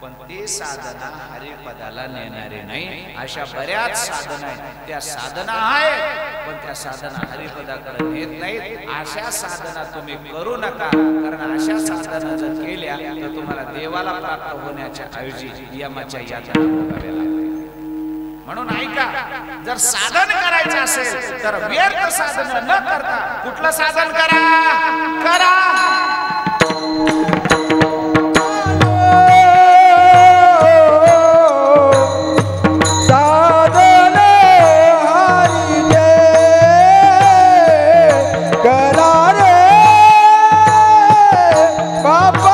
पण ती साधना हरिपदाला नेणारी नाही. अशा बऱ्याच साधना आहेत, त्या साधना आहेत पण त्या साधना हरिपदाकडे नेत नाहीत. अशा साधना तुम्ही करू नका, कारण अशा साधना जर केल्या तर तुम्हाला देवाला प्राप्त होण्याच्या ऐवजी यमाच्या यातना भोगाव्या लागतील. म्हणून ऐका, जर साधन करायचं असेल तर व्यर्थ साधन न करता कुठलं साधन करा. बाबा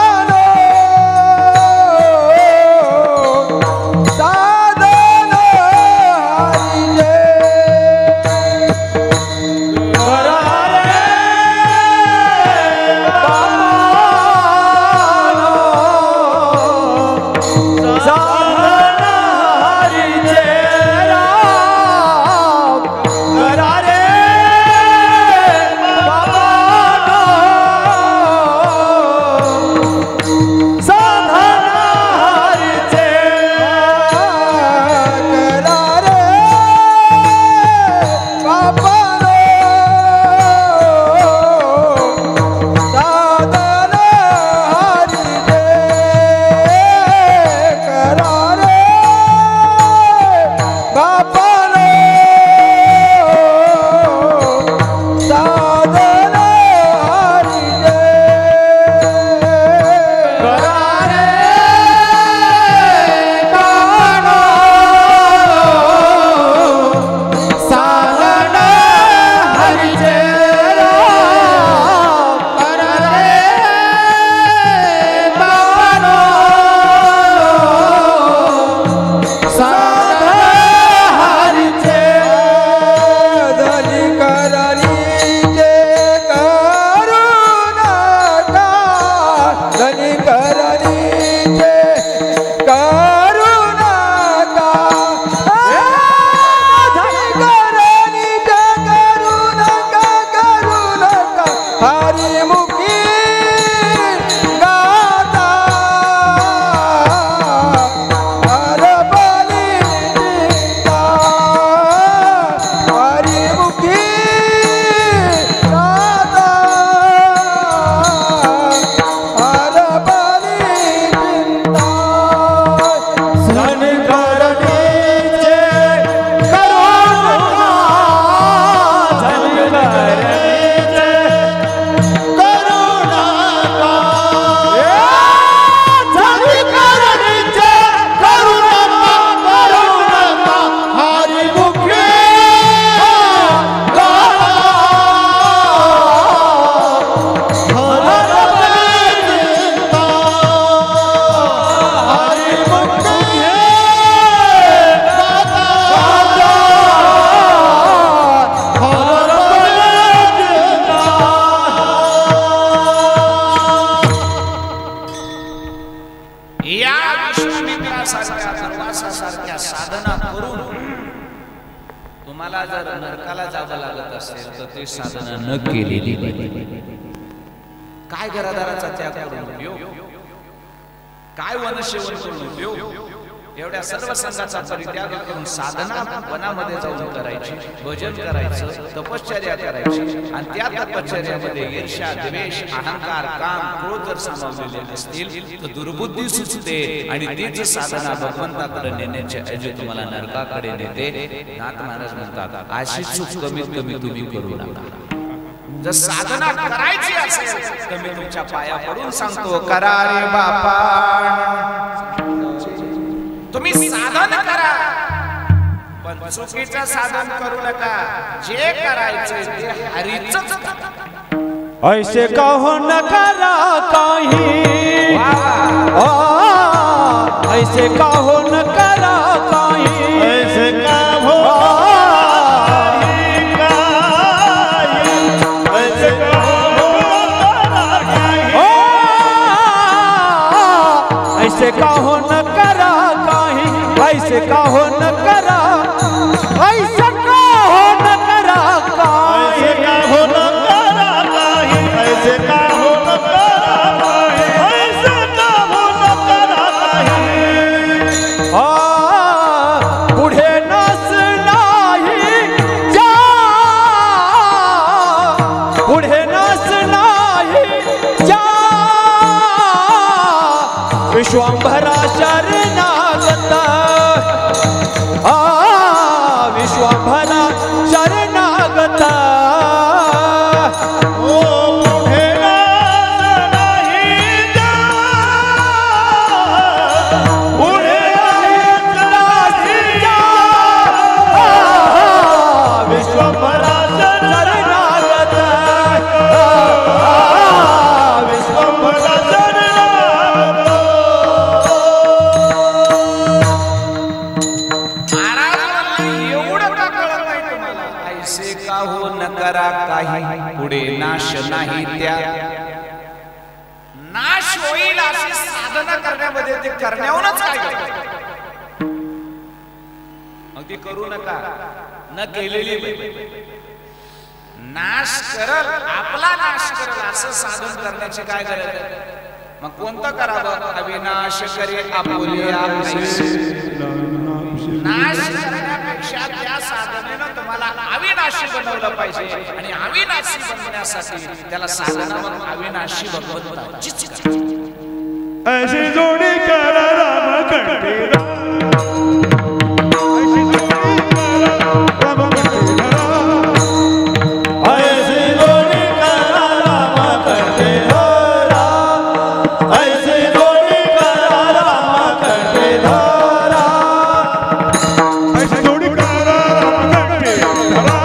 तुम्हाला जर नरकाला जावं लागत असेल तर ते साधना न केलेली काय घरादाराचा त्याग करून उपयोग, काय वनसेवन करून उपयोग, एवढ्या सर्व संघाचा परित्याग करून साधना वनामध्ये जाऊन करायची, भजन करायचं, तपश्चर्या करायची आणि त्या तपश्चर्यामध्ये ईर्ष्या, द्वेष, अहंकार, काम, क्रोध जर सामावलेले असतील तर दुर्बुद्धी सुचते आणि तीच साधना भगवंताकडे नेण्याच्या ऐवजी तुम्हाला नरकाकडे नेते. नाथ महाराज म्हणतात अशी चूक कमीत कमी तुम्ही करू नका. जर साधना करायची असेल तर मी तुमच्या पाया पडून सांगतो करा रे बापा. तुम्ही साधन करा पण चुकीचं साधन करू नका. जे करायचे ते हरीचंच करा. ऐसे कहो न करा काही, ऐसे कहो न करा काही, ऐसे कहो ऐसे कहो न करा काही, ऐसे कहो न करा, ऐसे कहो न करा काही, ऐसे कहो न करा काही, ऐसे कहो न करा काही, ऐसे कहो न करा काही. पुढे नस नाही जा, पुढे नस नाही जा, विश्वंभरा शरणागत, विश्वंभरा शरणागत. ओ पुढे नाही जा, पुढे नाही जा, विश्वंभरा शरणागत, विश्वंभरा शरणागत. हो न करा काही, पुढे नाश नाही त्या. नाश होईल अशी साधना करण्यामध्ये ते करण्याहूनच काय करतात. मग ते करू नका. न केलेली नाश करल, आपला नाश करल असं साधन करण्याची काय गरज आहे. मग कोणतं करावं. अविनाश करे आपुलिया. नाश करण्यापेक्षा त्या साधनेनं तुम्हाला अविनाशी बनवलं पाहिजे आणि अविनाशी बनवण्यासाठी त्याला साधना म्हणून अविनाशी भगवंताचीच करायची. ऐसी जोडी करा राम कंठीला, ऐसी जोडी करा राम कंठीला, ऐसी जोडी करा राम कंठीला, ऐसी जोडी करा राम कंठीला, ऐसी जोडी करा राम कंठीला,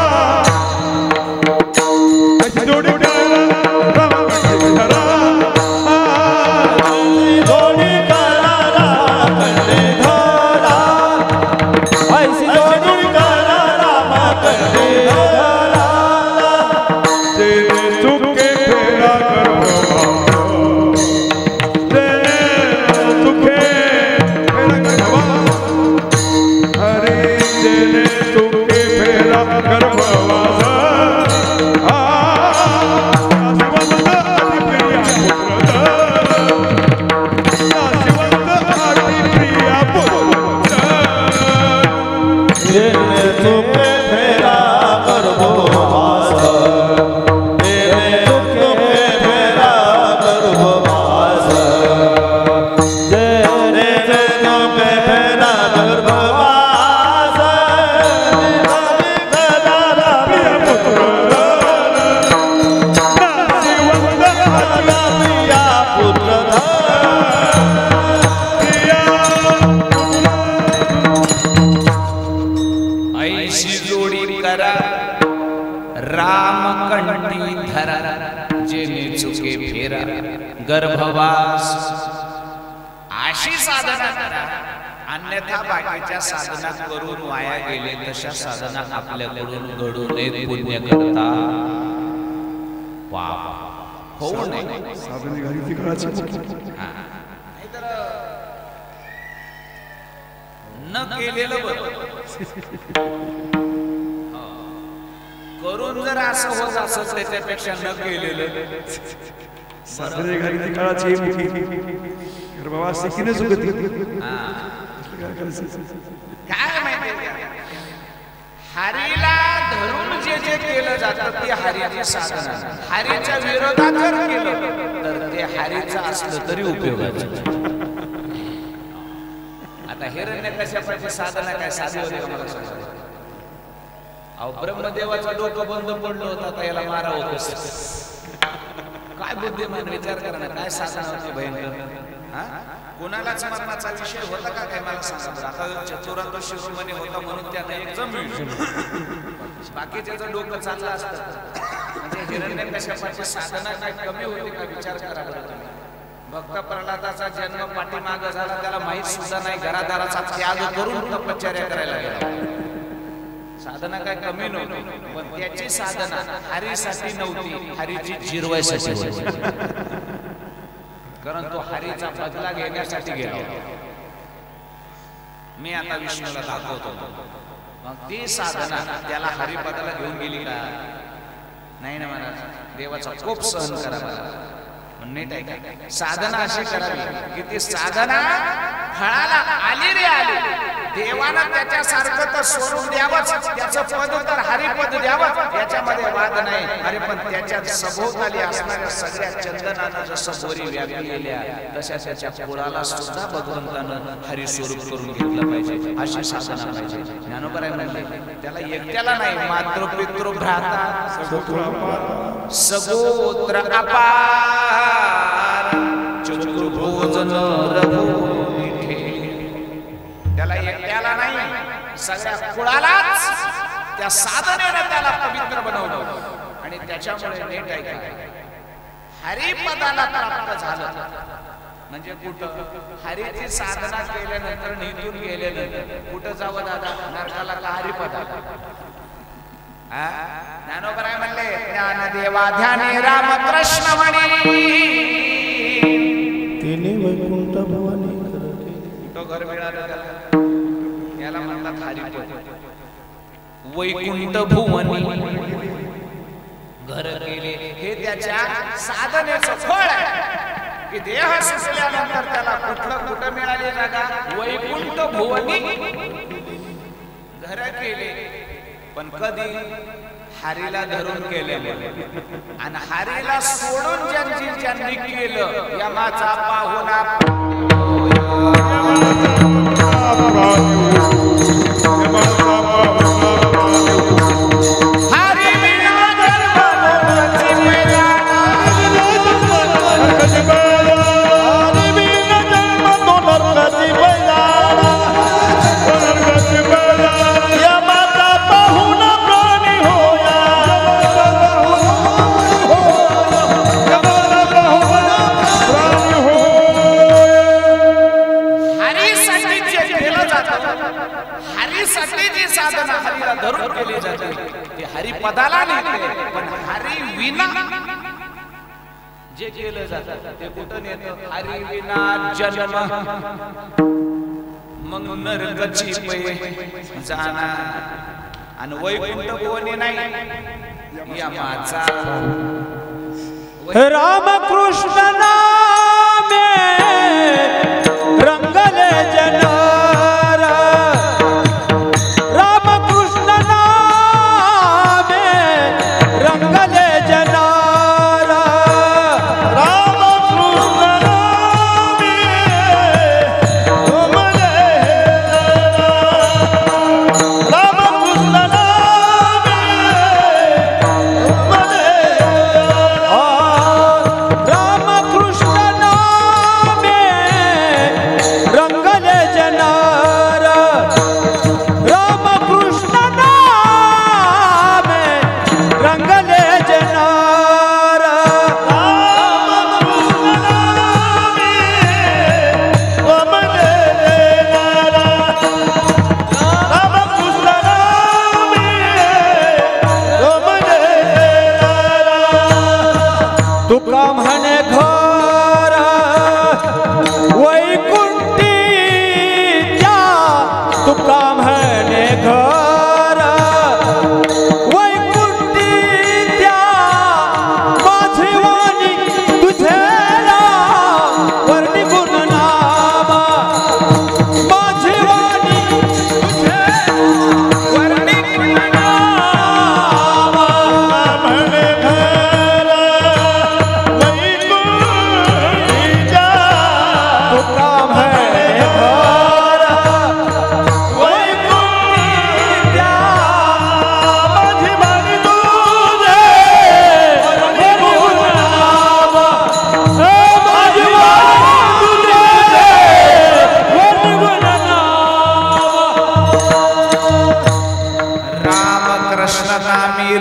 ऐसी जोडी करा राम कंठीला, जोडी करा राम कंठीला, ऐसी जोडी करा राम कंठीला. तेरे चुके फेरा करवा, तेरे चुके फेरा करवा, हरे तेरे चुके फेरा करवा. गर्भवास अशी साधना करा. अन्यथा बाकीच्या साधना करून वाया गेले तशा साधना आपल्याकडून घडू नये. पुण्य करता होऊ नये. साधने घालीची काळाची न केलेलं बरं. करून जर असं होत असं त्याच्यापेक्षा न केलेलं साधने घाली काळाची बाबा शिकीने चुकती काय माहिती हरीला धरून जे जे केलं जातं ते हरीची साधना. हरीच्या विरोधात जर केलं तर ते हरीचं असलं तरी उपयोगाचं. आता हिरण्यकश्यपाची साधना काय साधी होती का मला सांगा. अहो ब्रह्मदेवाचं डोकं बंद पडलं होतं आता याला मारावं कसं. काय बुद्धिमान विचार करा ना काय साधना होती भयंकर. कोणालाच मरणाचा विषय होता का काय मला सांगा. आता चतुरांत शिरोमणी होता म्हणून त्याला एक जमीन बाकी त्याचं डोकं चाललं असतं. म्हणजे हिरण्यकश्यपाची साधना काय कमी होती का विचार करा बरं तुम्ही. भक्त प्रल्हादाचा जन्म पाठीमाग झाला त्याला माहित सुद्धा नाही. घरादाराचा त्याग करून तपश्चर्या करायला गेला. साधना काय कमी नव्हती पण त्याची साधना हरीसाठी नव्हती हरीची जिरवायसाठी होती. कारण तो हरीचा बदला घेण्यासाठी गेला. मी आता विष्णूला दाखवतो मग ती साधना त्याला हरिपदाला घेऊन गेली का नाही ना. मला देवाचा कोप सहन करा मला नीट आहे. साधना अशी करावी की ती साधना फळाला आली रे आली. देवानं त्याच्यासारखं तर स्वरूप द्यावंच. त्याचं पद तर हरिपद द्यावं याच्यामध्ये वाद नाही. अरे पण त्याच्या सभोवताली असणाऱ्या सगळ्या चंदनानं जसं बोरी व्यापलेल्या तशा त्याच्या कुळाला सुद्धा भगवंतानं हरिस्वरूप करून घेतलं पाहिजे. अशी साधना पाहिजे. ज्ञानोबराय म्हणले त्याला एकट्याला नाही मातृ पितृ भ्राता सगोत्र अपार चतुर्भुजन रघु. त्याला एकट्याला नाही सगळ्या कुळालाच त्या साधनेनं त्याला पवित्र बनवलं. आणि त्याच्यामुळे नीट आहे हरिपदाला प्राप्त झालं. म्हणजे कुठं हरीची साधना केल्यानंतर निघून गेल्यानंतर कुठं जावं दादा नरकाला का हरिपदाला. ज्ञानोबराय म्हणले ज्ञानदेवा ध्याने रामकृष्ण म्हणी तिने वैकुंठ भवानी घर मिळालं त्याला. याला म्हणतात हरिपद. वैकुंठ भुवनी घर केले हे त्याच्या साधनेचं फळ आहे की देह सुटल्यानंतर त्याला कुठं मिळाली जागा वैकुंठ भुवनी घर केले. पण कधी हरीला धरून केलेले आणि हरीला सोडून ज्यांनी केलं यमाचा पाहुणा धरून केली जाते ते हरिपदाला नाही. पण हरी विना जे केलं जातं ते कुठं नेतं. हरी विना जन्म मग नरकाची पै जाणार आणि वैकुंठ भुवनी नाही यमाचा. रामकृष्ण नामे रंगले जन जना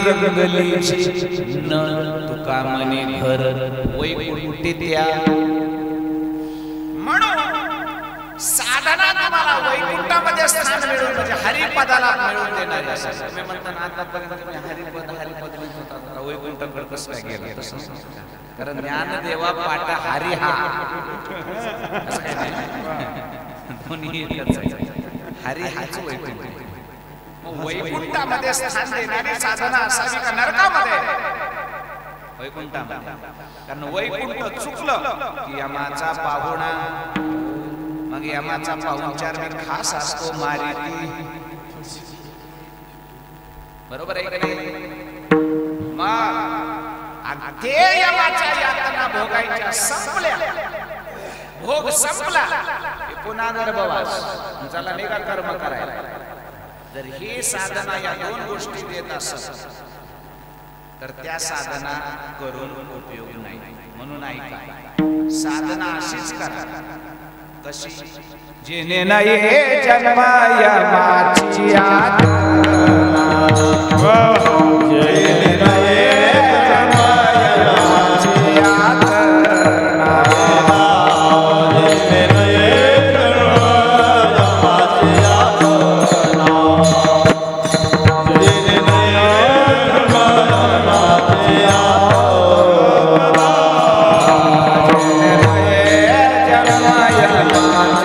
रंगलीची न तुका मने घर वैकुंठी त्या म्हणून साधना तुम्हाला वैकुंठामध्ये स्थान मिळवून म्हणजे हरिपदाला मिळवून देणार आहे. तुम्ही म्हणता ना आतापर्यंत तुम्ही हरिपद म्हणत होता वैकुंठाकडे कसं काय गेलं तसं कारण ज्ञानदेवा पाटा हरी हा असं काय नाही दोन्ही एकच आहे. हरी हाच वैकुंठ मग वैकुंठामध्ये स्थान देणारी साधना असावी का नरकामध्ये वैकुंठामध्ये कारण वैकुंठ चुकलं की यमाचा पाहुणा मग यमाचा पाहुणचार मी खास असतो मारी बरोबर आहे की मग ते यमाच्या यातना भोगायच्या संपल्या भोग संपला पुन्हा गर्भवास चला निघा कर्म करायला. जर ही साधना या दोन गोष्टी देत असत तर त्या साधना करून उपयोग नाही. म्हणून ऐका साधना अशीच करा कशी जेने नाही जन्माया माची आत्मा जेने नाही जन्माया माची आत्मा जेने नाही जन्माया माची आत्मा जेने नाही जन्माया माची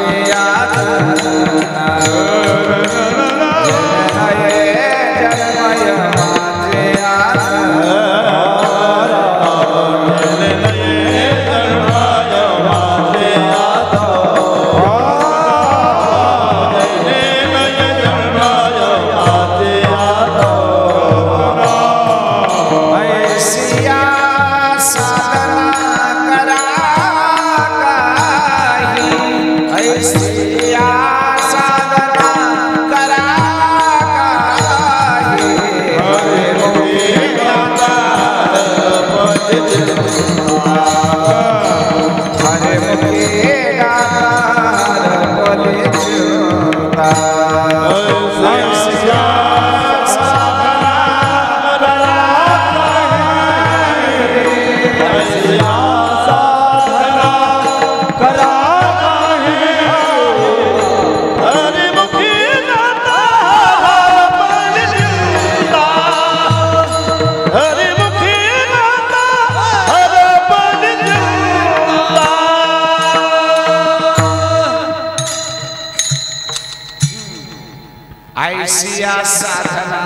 साधना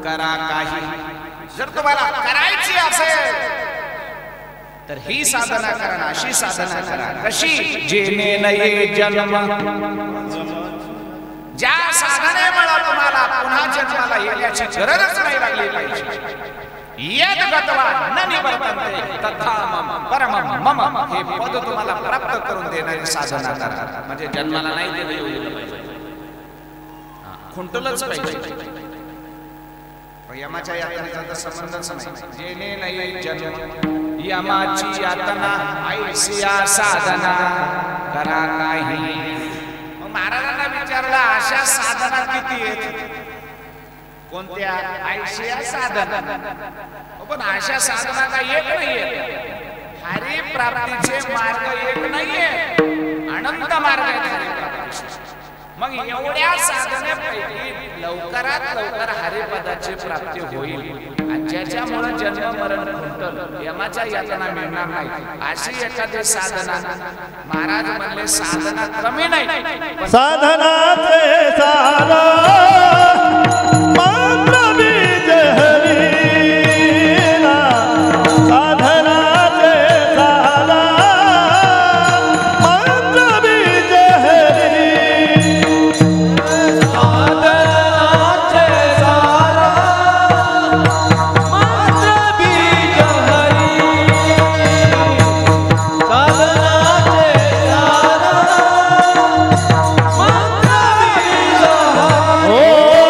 करा काही जर तुम्हाला करायची असेल तर ही साधना करा अशी साधना करा कशी जेने नये जन्म ज्या साधनेमुळे तुम्हाला पुन्हा जन्माला येण्याची गरजच नाही लागली पाहिजे. यद गत्वा न निवर्तन्ते तथा मम परमम मम हे पद तुम्हाला प्राप्त करून देणारी साधना करा. म्हणजे जन्माला नाही दिलं पाहिजे खुंटलंच पाहिजे. यमाच्या यातनेचा तर संबंधच नाही. जेने नाही जन्म यमाची यातना ऐसिया साधना करा काही. मग महाराजांना विचारला अशा साधना किती आहेत कोणत्या ऐसिया साधना पण अशा साधना का एक नाहीये. हरी प्राप्तीचे मार्ग एक नाहीये अनंत मार्ग आहेत हरी प्राप्तीचे. मग एवढ्या साधनेपैकी लवकरात लवकर हरिपदाची प्राप्ती होईल आणि ज्याच्यामुळे जन्म मरण खुंटल यमाच्या यातना मिळणार नाही अशी एखादी साधना महाराज म्हणले साधना कमी नाही साधनाचे सारा मंत्र बीज हरीला साधनाचे सारा मंत्र बीज हरी Oh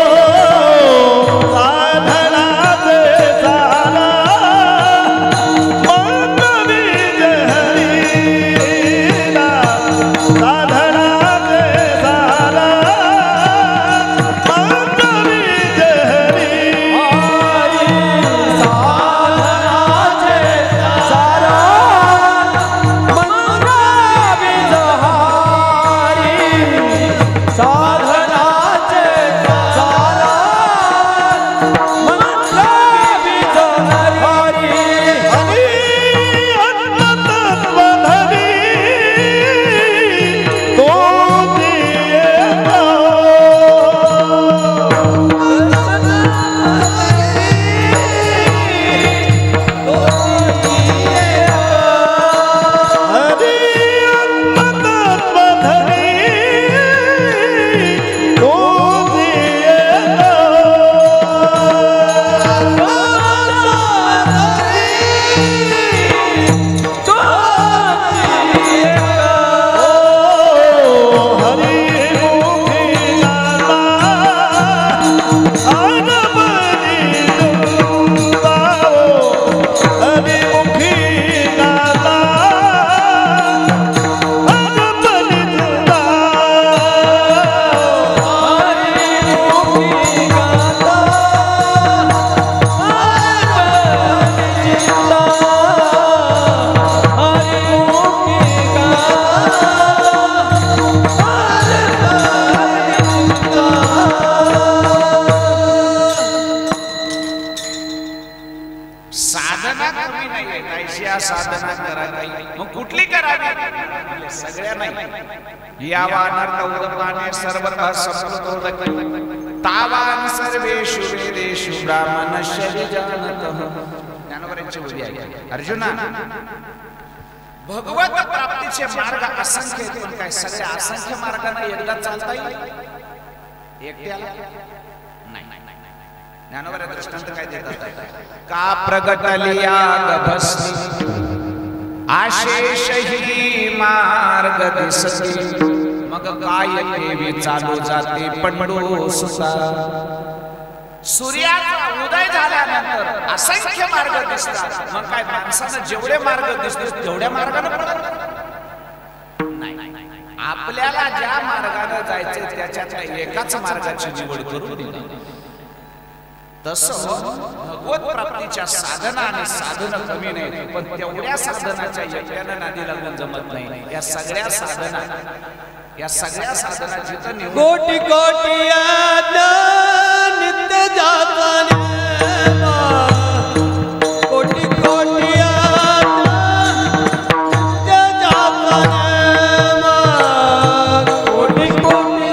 ऐशिया साधना करावी. मग कुठली करावी? सगळ्या नाही. यावानर्थ उदपाने सर्वतः संस्कृतोदकी तावान सर्वेषु वेदेषु ब्राह्मणस्य विजानतः. ज्ञानोबरांची बोली आहे. अर्जुना, भगवत प्राप्तीचे मार्ग असंख्य आहेत, पण काय सगळ्या असंख्य मार्गांना एकदा चालता येईल? एकट्याला नाही. ज्ञानोबा दृष्टांत काय देतात? का प्रगटलिया गभस्ती आशेष ही मार्ग दिसती, मग काय देवी चालू जाते पंडू सुसा. सूर्याचा उदय झाल्यानंतर असंख्य मार्ग दिसतात, मग काय माणसानं जेवढे मार्ग दिसतात तेवढ्या मार्गाने नाही. आपल्याला ज्या मार्गाने जायचे त्याच्यातल्या एकाच मार्गाची निवड करून दिली. तसं भगवत प्राप्तीच्या साधना आणि साधन कमी नाही, पण तेवढ्या साधनाच्या एकट्यानं नादी लागून जमत नाही. या सगळ्या साधना जिथं कोटी कोटी नित्य जाता कोटी कोटी नित्य जाता कोटी कोटी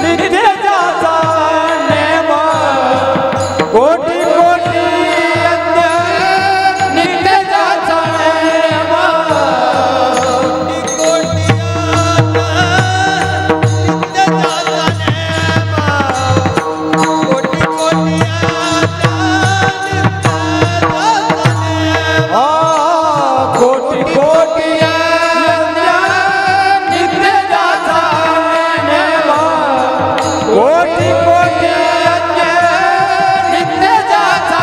नित्य जाता कोटी कोटी नित्य जाता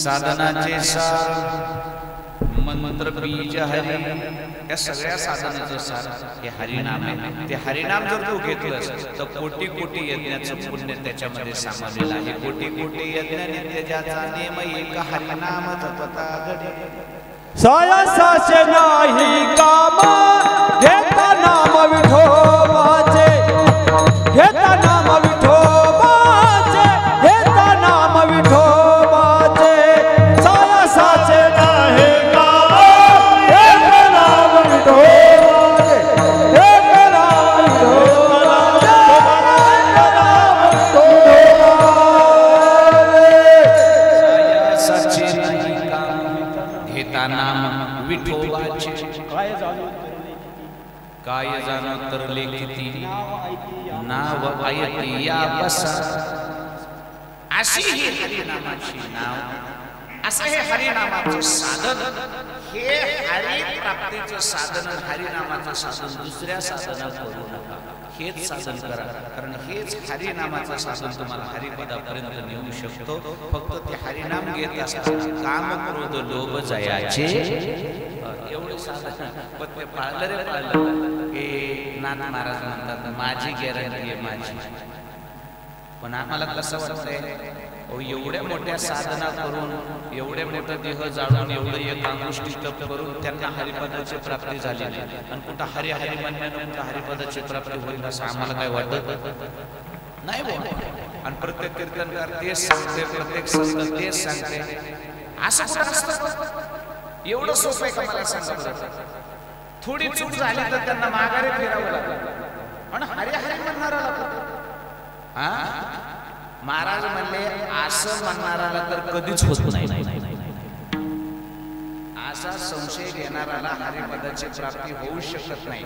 साधनाचे सार मंत्र बीज हरी. या सगळ्या साधनाचं सार हे हरिनाम आहे. ते हरिनाम जर तू घेतलंस तर कोटी कोटी यज्ञाचं पुण्य त्याच्यामध्ये सामावलेलं आहे. कोटी कोटी यज्ञ नित्य ज्याचा नेम एक हरिनाम जपता घडे. सायासाचे नाही काम घेता नाम विठोबाचे घेता नाम विठोबाचे घेता नाम विठोबाचे. सायासाचे नाही काम घेता नाम विठोबाचे घेता नाम विठोबाचे सायासाचे नाही काम घेता नाम विठोबाचे. काय जाणो तरले किती नाव ऐती या बसा. अशी ही हरिनामाची नाव असं हे हरिनामाचं साधन, हे हरी प्राप्तीचं साधन, हरिनामाचं साधन दुसऱ्या साधना करू नका, हेच साधन करा. कारण हेच हरिनामाचं साधन तुम्हाला हरिपदापर्यंत नेऊ शकतो. फक्त ते हरिनाम घेत असताना काम क्रोध लोभ जयाचे एवढे साधन. पण ते पाळलं रे पाळलं. हे नाना महाराज म्हणतात माझी गॅरंटी आहे माझी. पण आम्हाला कसं वाटतंय एवढ्या मोठ्या साधना करून, एवढे मोठे देह जाळून, एवढं एक अंगुष्ठी तप करून त्यांना हरिपदाची प्राप्ती झाली आणि कुठं हरी हरी म्हणण्यानं कुठं हरिपदाची प्राप्ती होईल असं आम्हाला काय वाटत नाही बोल. आणि प्रत्येक कीर्तनकार तेच सांगते, प्रत्येक संत तेच सांगते. असं कुठं असतं? एवढं सोपं आहे का मला सांगा? थोडी चूक झाली तर त्यांना माघारी फिरावं लागतं आणि हरी हरी म्हणणारा महाराज म्हणले असं म्हणणाराला तर कधीच होत नाही. असा संशय घेणाराला हरिपदाची प्राप्ती होऊ शकत नाही.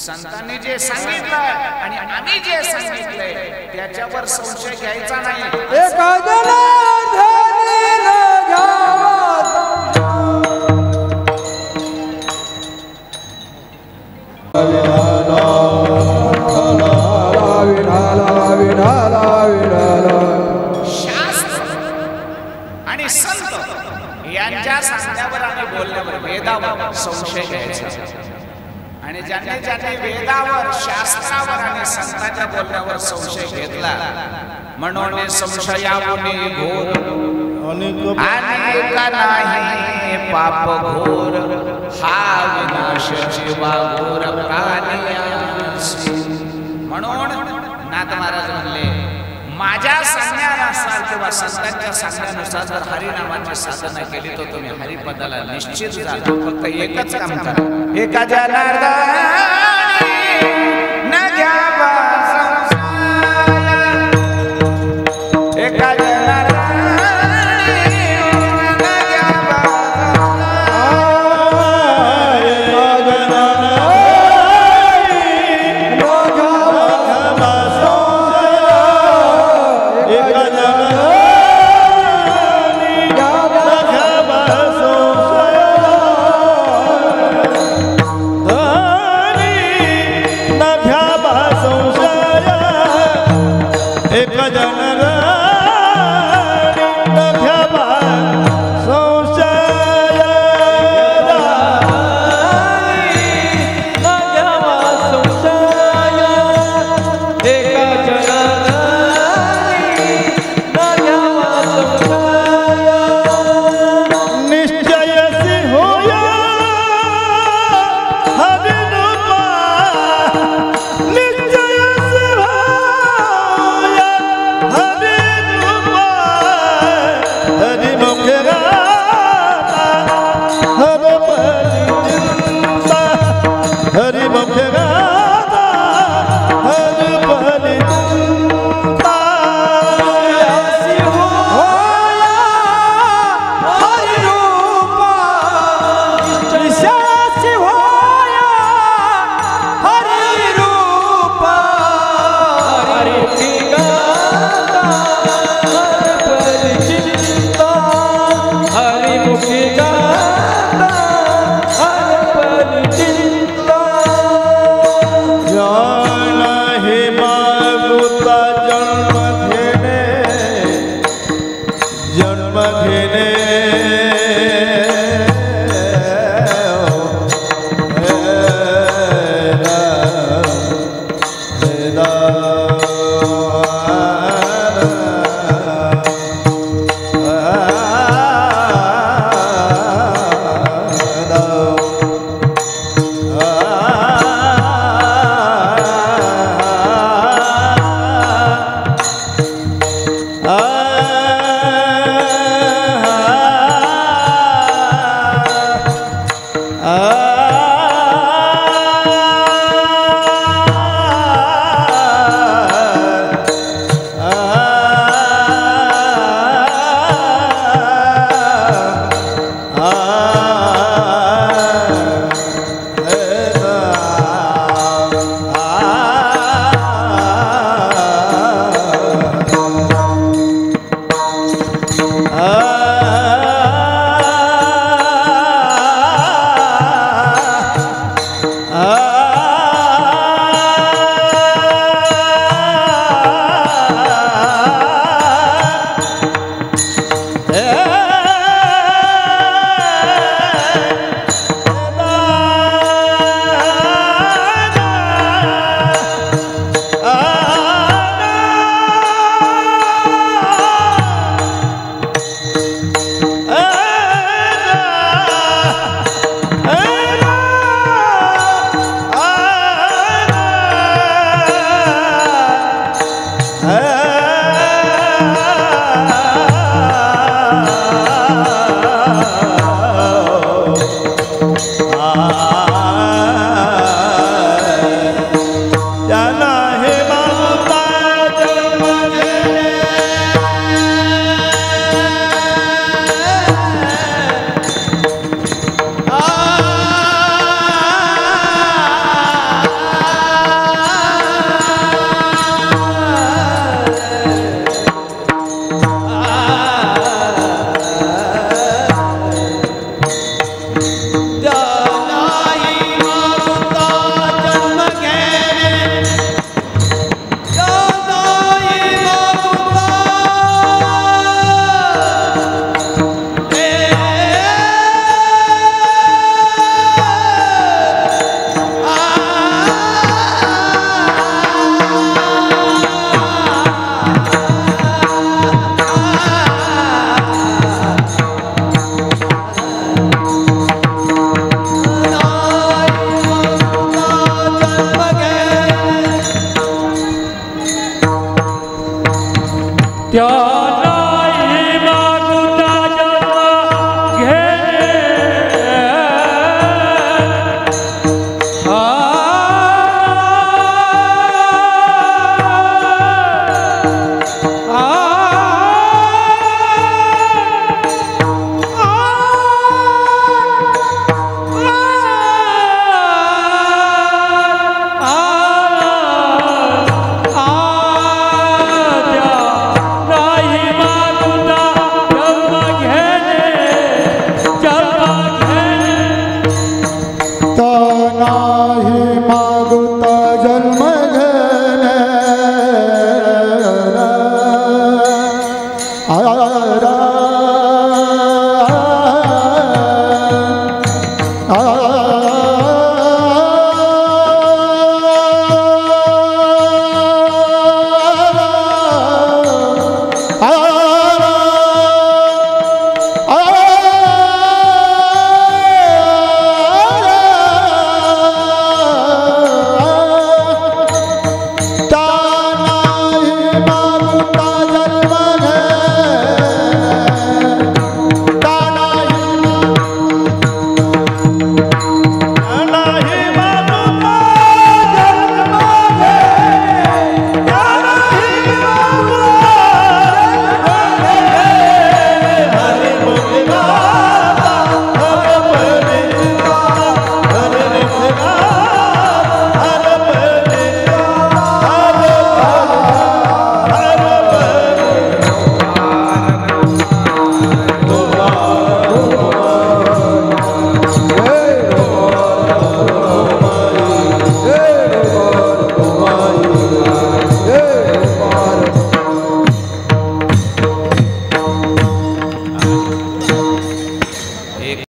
संतांनी जे सांगितलं आणि आम्ही जे सांगितलंय त्याच्यावर संशय घ्यायचा नाही. आणि संत यांच्या सांगण्यावर आणि बोलण्यावर, वेदावर संशय घ्यायचा. आणि ज्यांनी ज्यांनी वेदावर, शास्त्रावर आणि संतांच्या बोलण्यावर संशय घेतला म्हणून संशयामुळे घोर अनेक नाही पाप घोर हा विनाश जीवा घोर प्राणी. म्हणून नाथ महाराज म्हणले माझ्या सांगण्यानुसार किंवा संतांच्या सांगण्यानुसार जर हरिनामाची साधना केली तर तुम्ही हरिपदाला निश्चित जा. फक्त एकच काम करा, एका जनार्दनी न घ्यावा एका त्या